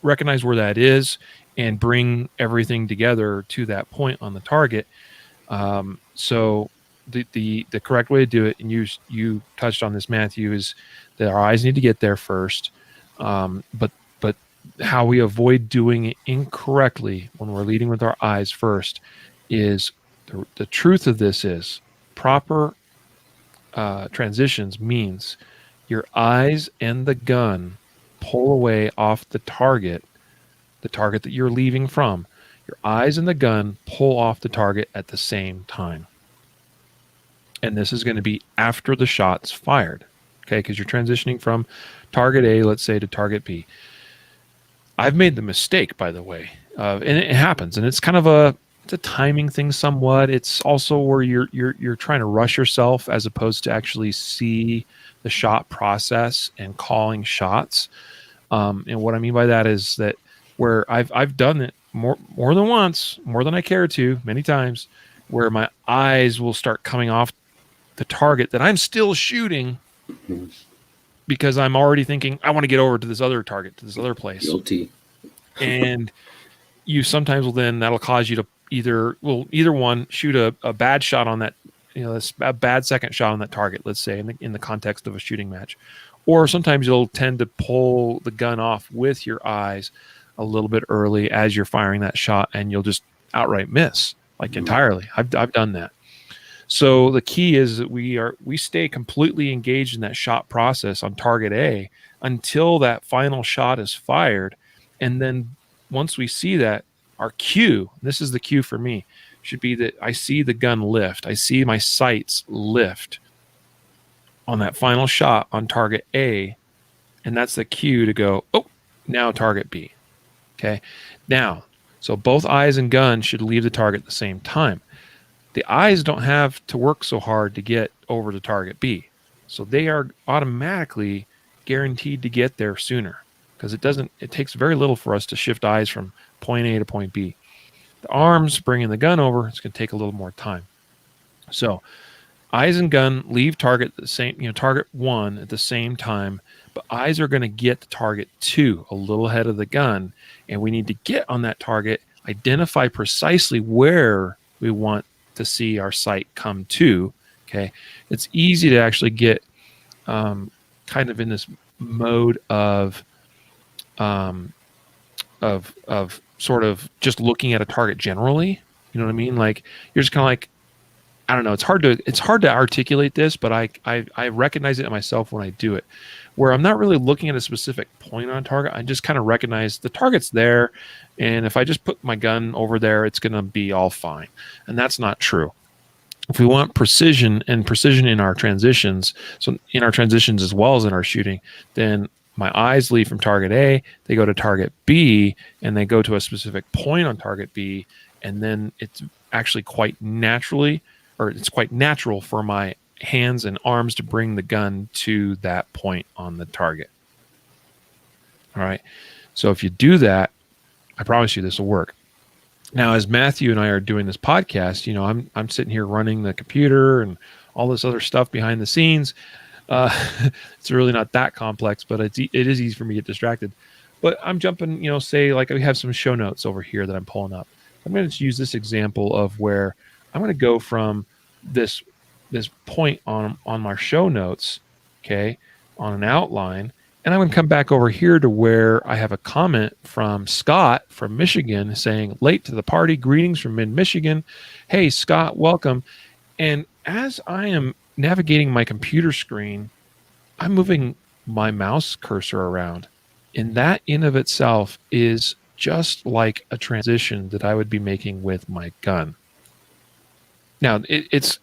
A: recognize where that is and bring everything together to that point on the target. So the correct way to do it, and you touched on this, Matthew, is that our eyes need to get there first. But how we avoid doing it incorrectly when we're leading with our eyes first is the truth of this is proper transitions means your eyes and the gun pull away off the target that you're leaving from. Your eyes and the gun pull off the target at the same time. And this is going to be after the shot's fired, okay? Because you're transitioning from target A, let's say, to target B. I've made the mistake, by the way, and it happens, and it's kind of a timing thing somewhat. It's also where you're trying to rush yourself as opposed to actually see the shot process and calling shots. And what I mean by that is that where I've done it more than once, more than I care to, many times, where my eyes will start coming off the target that I'm still shooting because I'm already thinking, I want to get over to this other target, to this other place.
B: Guilty.
A: And you sometimes will then, that'll cause you to either one, shoot a bad shot on that, a bad second shot on that target, let's say, in the context of a shooting match. Or sometimes you'll tend to pull the gun off with your eyes a little bit early as you're firing that shot, and you'll just outright miss, entirely. I've done that. So the key is that we stay completely engaged in that shot process on target A until that final shot is fired. And then once we see that, our cue, this is the cue for me, should be that I see the gun lift. I see my sights lift on that final shot on target A. And that's the cue to go, oh, now target B. Okay. Now, so both eyes and gun should leave the target at the same time. The eyes don't have to work so hard to get over to target B. So they are automatically guaranteed to get there sooner, because it takes very little for us to shift eyes from point A to point B. The arms bringing the gun over, it's going to take a little more time. So eyes and gun leave target the same, target 1 at the same time, but eyes are going to get to target 2 a little ahead of the gun, and we need to get on that target, identify precisely where we want to see our sight come to. Okay, it's easy to actually get kind of in this mode of sort of just looking at a target generally. You know what I mean? Like you're just kind of like, I don't know. It's hard to articulate this, but I recognize it in myself when I do it, where I'm not really looking at a specific point on a target. I just kind of recognize the target's there, and if I just put my gun over there, it's going to be all fine. And that's not true. If we want precision in our transitions, so in our transitions as well as in our shooting, then my eyes leave from target A, they go to target B, and they go to a specific point on target B, and then it's actually quite natural for my hands and arms to bring the gun to that point on the target. All right. So if you do that, I promise you this will work. Now, as Matthew and I are doing this podcast, I'm sitting here running the computer and all this other stuff behind the scenes. It's really not that complex, but it is easy for me to get distracted. But I'm jumping, say like we have some show notes over here that I'm pulling up. I'm going to use this example of where I'm going to go from this point on my show notes, okay, on an outline, and I'm going to come back over here to where I have a comment from Scott from Michigan saying, "Late to the party, greetings from mid-Michigan. Hey, Scott, welcome." And as I am navigating my computer screen, I'm moving my mouse cursor around. And that in of itself is just like a transition that I would be making with my gun. Now, it's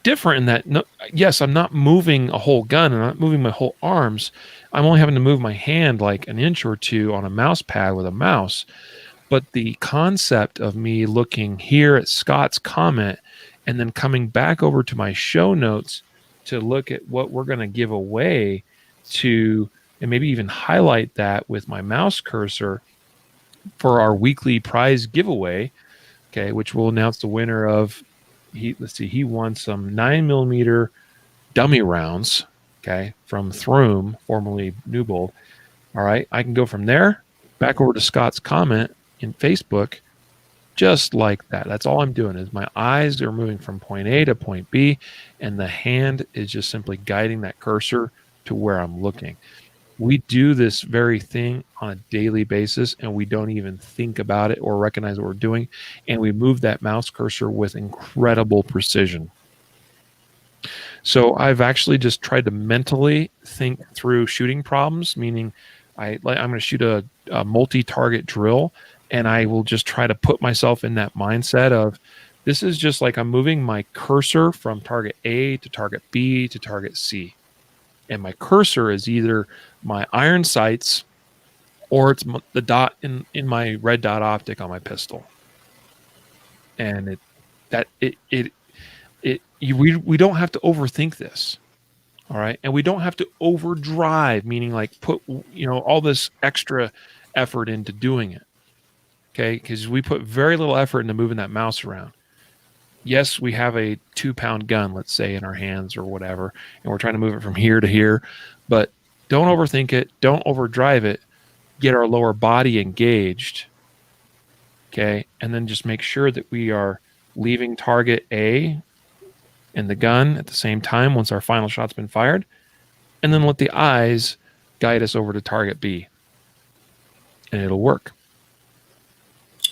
A: different in that, no, yes, I'm not moving a whole gun. I'm not moving my whole arms. I'm only having to move my hand like an inch or two on a mouse pad with a mouse. But the concept of me looking here at Scott's comment and then coming back over to my show notes to look at what we're going to give away to, and maybe even highlight that with my mouse cursor for our weekly prize giveaway, okay, which will announce the winner of, he won some 9mm dummy rounds, okay, from Throom, formerly Newbold. All right, I can go from there back over to Scott's comment in Facebook, just like that. That's all I'm doing is my eyes are moving from point A to point B, and the hand is just simply guiding that cursor to where I'm looking. We do this very thing on a daily basis, and we don't even think about it or recognize what we're doing, and we move that mouse cursor with incredible precision. So I've actually just tried to mentally think through shooting problems, meaning I'm going to shoot a multi-target drill, and I will just try to put myself in that mindset of, this is just like I'm moving my cursor from target A to target B to target C. And my cursor is either my iron sights or it's the dot in my red dot optic on my pistol. And we don't have to overthink this. All right. And we don't have to overdrive, meaning like put, all this extra effort into doing it. Okay. Because we put very little effort into moving that mouse around. Yes, we have a 2-pound gun, let's say, in our hands or whatever, and we're trying to move it from here to here, but don't overthink it. Don't overdrive it. Get our lower body engaged. Okay. And then just make sure that we are leaving target A and the gun at the same time once our final shot's been fired, and then let the eyes guide us over to target B, and it'll work.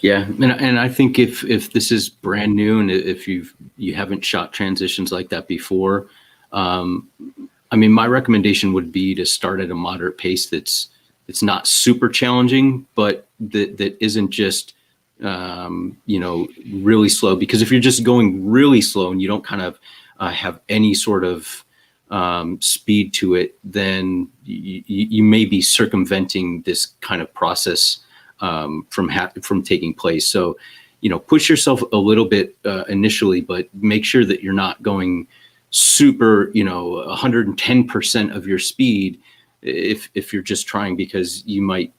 B: Yeah, and I think if this is brand new and if you haven't shot transitions like that before, my recommendation would be to start at a moderate pace that's not super challenging, but that isn't just really slow. Because if you're just going really slow and you don't kind of have any sort of speed to it, then you may be circumventing this kind of process from taking place. So, push yourself a little bit initially, but make sure that you're not going super, 110% of your speed if you're just trying, because you might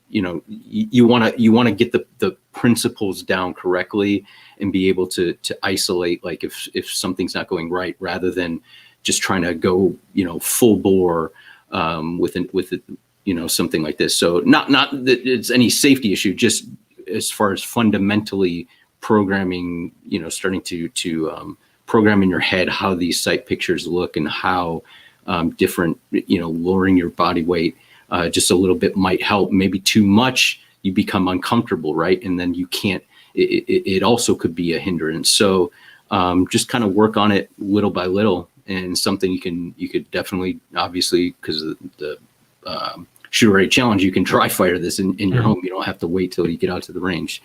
B: you want to get the principles down correctly and be able to isolate, like if something's not going right, rather than just trying to go, full bore with something like this. So not that it's any safety issue, just as far as fundamentally programming, starting to program in your head how these sight pictures look and how different, lowering your body weight just a little bit might help. Maybe too much, you become uncomfortable, right? And then you can't, it also could be a hindrance. So just kind of work on it little by little, and something you could definitely, obviously, because the Shooter Ready Challenge, you can try fire this in your home. You don't have to wait till you get out to the range.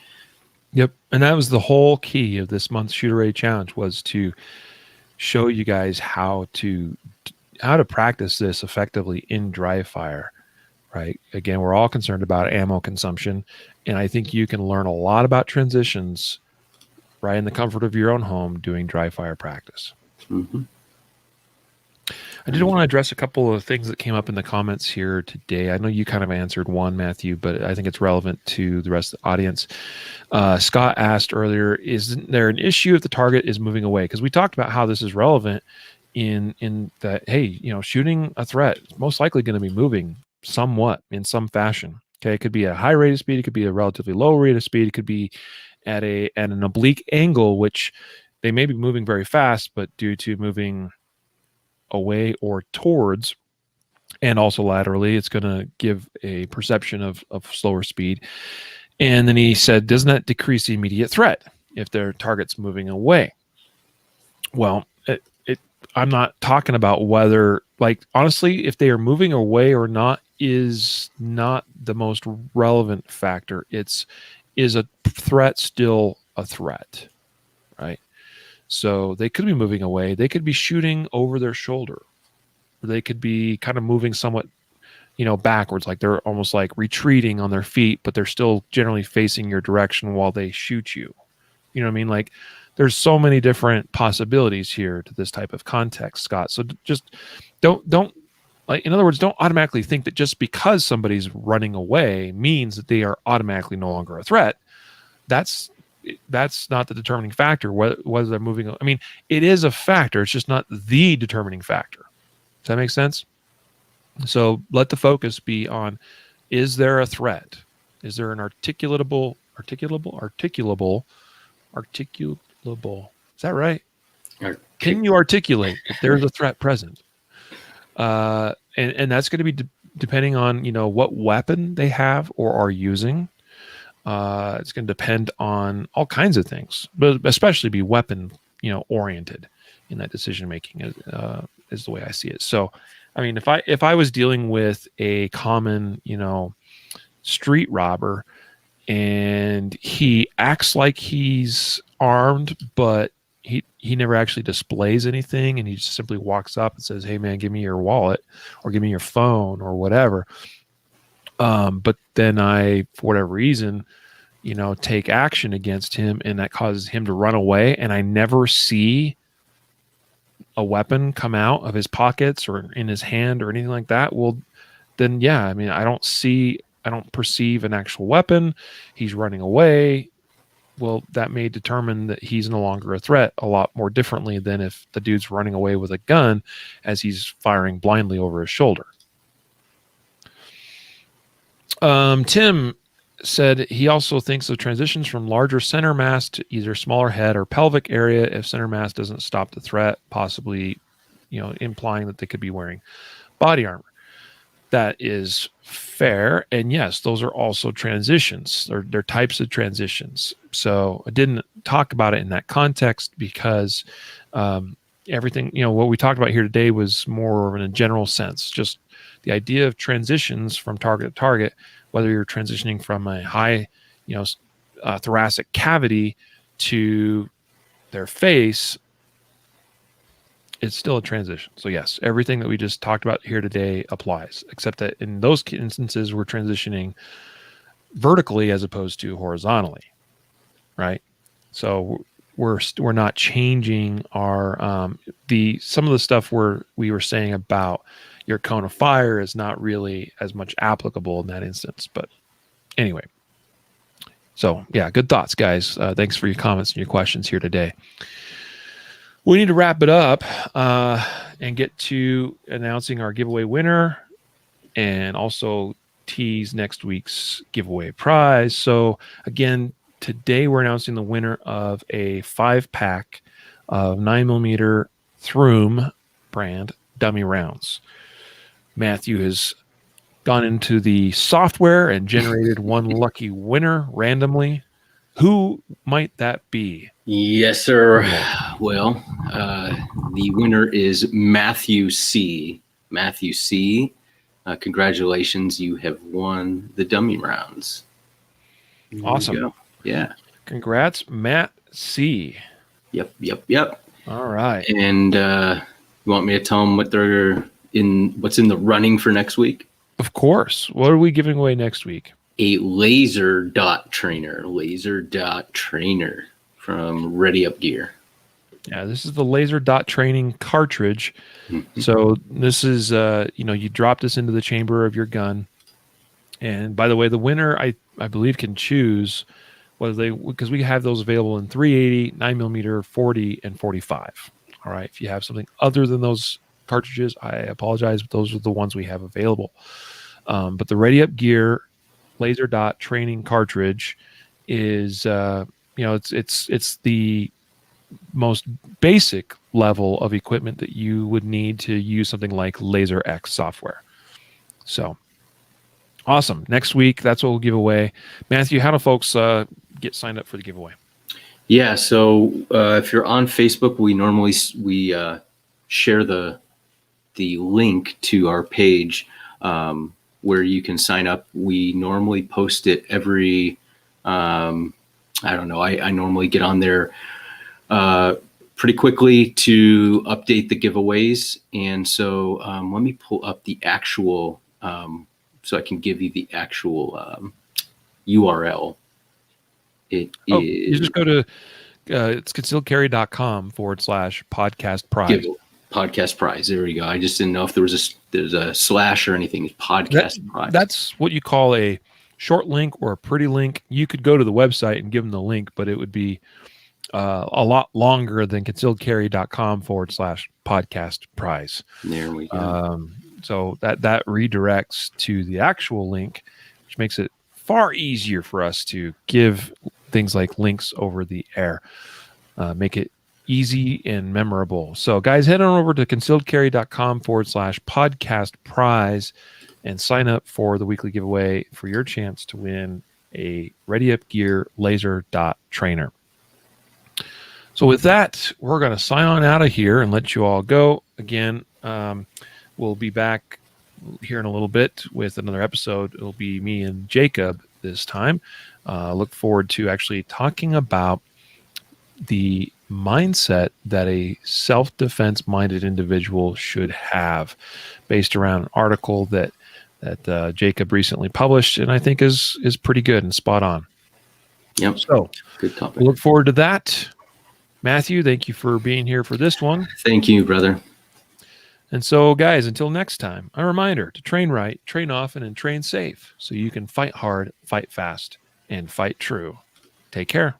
A: Yep. And that was the whole key of this month's Shooter Ready Challenge, was to show you guys how to practice this effectively in dry fire, right? Again, we're all concerned about ammo consumption, and I think you can learn a lot about transitions right in the comfort of your own home doing dry fire practice.
B: Mm-hmm.
A: I did want to address a couple of things that came up in the comments here today. I know you kind of answered one, Matthew, but I think it's relevant to the rest of the audience. Scott asked earlier, isn't there an issue if the target is moving away? Because we talked about how this is relevant in that, hey, shooting a threat is most likely going to be moving somewhat in some fashion. Okay, it could be a high rate of speed, it could be a relatively low rate of speed, it could be at an oblique angle, which they may be moving very fast, but due to moving away or towards, and also laterally, it's going to give a perception of slower speed. And then he said, doesn't that decrease the immediate threat if their target's moving away? Well, I'm not talking about whether, like, honestly, if they are moving away or not is not the most relevant factor. Is a threat still a threat, right? So they could be moving away. They could be shooting over their shoulder. Or they could be kind of moving somewhat, backwards, like they're almost like retreating on their feet, but they're still generally facing your direction while they shoot you. You know what I mean? Like, there's so many different possibilities here to this type of context, Scott. So just don't like, in other words, don't automatically think that just because somebody's running away means that they are automatically no longer a threat. That's not the determining factor, whether they're moving. I mean, it is a factor. It's just not the determining factor. Does that make sense? So let the focus be on, is there a threat? Is there an articulable? Is that right? Can you articulate if there's a threat present? And that's going to be depending on, what weapon they have or are using. It's going to depend on all kinds of things, but especially be weapon, oriented in that decision making is the way I see it. So, I mean, if I was dealing with a common, street robber, and he acts like he's armed, but he never actually displays anything, and he just simply walks up and says, "Hey man, give me your wallet or give me your phone or whatever." But then I, for whatever reason, take action against him, and that causes him to run away, and I never see a weapon come out of his pockets or in his hand or anything like that. Well, then, yeah, I mean, I don't perceive an actual weapon. He's running away. Well, that may determine that he's no longer a threat a lot more differently than if the dude's running away with a gun as he's firing blindly over his shoulder. Tim said he also thinks of transitions from larger center mass to either smaller head or pelvic area if center mass doesn't stop the threat, possibly, implying that they could be wearing body armor. That is fair. And yes, those are also transitions. They're types of transitions. So I didn't talk about it in that context because everything, what we talked about here today was more in a general sense, just the idea of transitions from target to target, whether you're transitioning from a high, thoracic cavity to their face, it's still a transition. So yes, everything that we just talked about here today applies, except that in those instances, we're transitioning vertically as opposed to horizontally, right? So we're not changing our some of the stuff we were saying about your cone of fire is not really as much applicable in that instance, but Anyway, so yeah, good thoughts, guys. Thanks for your comments and your questions here today. We need to wrap it up and get to announcing our giveaway winner and also tease next week's giveaway prize. So again, today we're announcing the winner of a 5-pack of 9mm Throom brand dummy rounds. Matthew has gone into the software and generated one lucky winner randomly. Who might that be?
B: Yes, sir. Well, the winner is Matthew C. Matthew C. Congratulations, you have won the dummy rounds.
A: Awesome.
B: Yeah.
A: Congrats, Matt C.
B: Yep.
A: All right.
B: And you want me to tell them what's in the running for next week?
A: Of course. What are we giving away next week?
B: A laser dot trainer from Ready Up Gear.
A: Yeah, this is the laser dot training cartridge. So this is, you drop this into the chamber of your gun. And by the way, the winner, I believe, can choose because we have those available in 380, 9mm, 40, and 45. All right. If you have something other than those cartridges, I apologize, but those are the ones we have available. But the Ready Up Gear laser dot training cartridge is, it's the most basic level of equipment that you would need to use something like Laser X software. So awesome. Next week, that's what we'll give away. Matthew, how do folks get signed up for the giveaway?
B: Yeah. So if you're on Facebook, we share the link to our page where you can sign up. We normally post it every, I don't know. I normally get on there pretty quickly to update the giveaways. And so let me pull up the actual, so I can give you the actual URL. You
A: just go to it's concealedcarry.com/podcast prize.
B: Podcast prize. There we go. I just didn't know if there's a slash or anything. Podcast prize.
A: That's what you call a short link or a pretty link. You could go to the website and give them the link, but it would be a lot longer than concealedcarry.com/podcast prize.
B: There we go.
A: So that redirects to the actual link, which makes it far easier for us to give things like links over the air. Make it easy and memorable. So guys, head on over to concealedcarry.com/podcast prize and sign up for the weekly giveaway for your chance to win a Ready Up Gear laser dot trainer. So with that, we're going to sign on out of here and let you all go. Again, we'll be back here in a little bit with another episode. It'll be me and Jacob this time. Look forward to actually talking about the mindset that a self-defense minded individual should have based around an article that Jacob recently published, and I think is pretty good and spot on.
B: Yep.
A: So
B: good topic.
A: We'll look forward to that. Matthew, thank you for being here for this one.
B: Thank you, brother.
A: And so, guys, until next time, a reminder to train right, train often, and train safe so you can fight hard, fight fast, and fight true. Take care.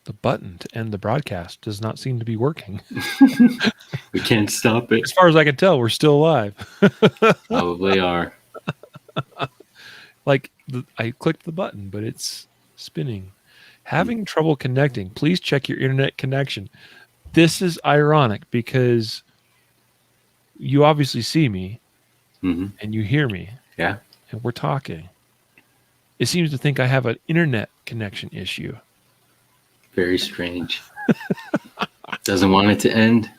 A: The button to end the broadcast does not seem to be working.
B: We can't stop it.
A: As far as I can tell, we're still alive.
B: Probably are.
A: I clicked the button, but it's spinning. Having trouble connecting. Please check your internet connection. This is ironic because you obviously see me and you hear me.
B: Yeah.
A: And we're talking. It seems to think I have an internet connection issue.
B: Very strange. Doesn't want it to end.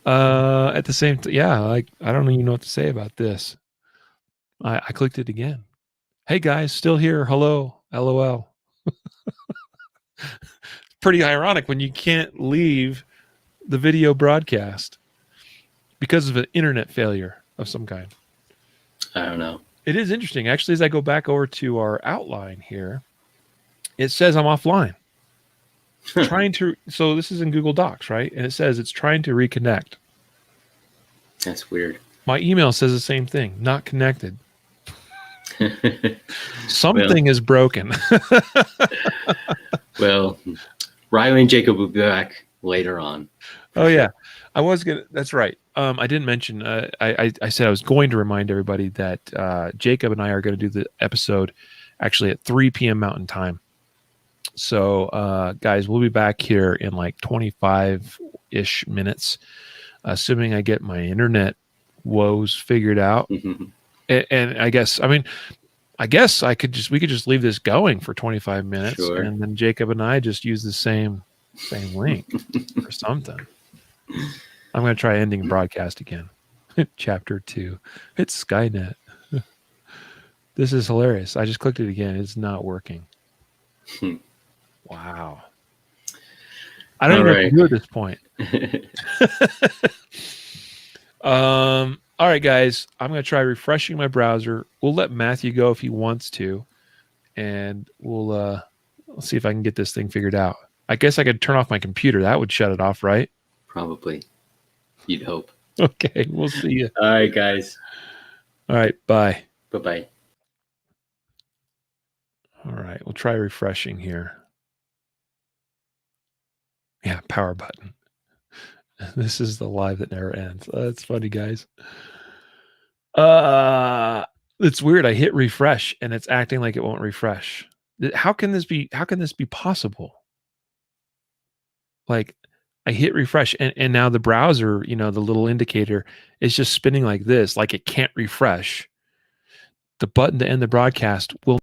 A: At the same time, I don't even know what to say about this. I clicked it again. Hey guys, still here. Hello. LOL. Pretty ironic when you can't leave the video broadcast because of an internet failure of some kind.
B: I don't know.
A: It is interesting. Actually, as I go back over to our outline here, it says I'm offline. So this is in Google Docs, right? And it says it's trying to reconnect.
B: That's weird.
A: My email says the same thing, not connected. Something is broken.
B: Well, Riley and Jacob will be back later on.
A: Oh, yeah. That's right. I didn't mention, I said I was going to remind everybody that Jacob and I are going to do the episode actually at 3 p.m. Mountain Time. So, guys, we'll be back here in like 25-ish minutes, assuming I get my internet woes figured out. And I guess we could just leave this going for 25 minutes,
B: sure.
A: And then Jacob and I just use the same link or something. I'm going to try ending broadcast again. Chapter 2. It's Skynet. This is hilarious. I just clicked it again. It's not working. Wow. I don't even know what to do at this point. All right, guys. I'm going to try refreshing my browser. We'll let Matthew go if he wants to, and we'll see if I can get this thing figured out. I guess I could turn off my computer. That would shut it off, right?
B: Probably. You'd hope.
A: Okay, we'll see you.
B: All right, guys.
A: All right, bye.
B: Bye-bye.
A: All right, we'll try refreshing here. Yeah, power button. This is the live that never ends. That's funny, guys. It's weird. I hit refresh and it's acting like it won't refresh. How can this be possible? Like, I hit refresh and now the browser, the little indicator is just spinning like this, like it can't refresh. The button to end the broadcast will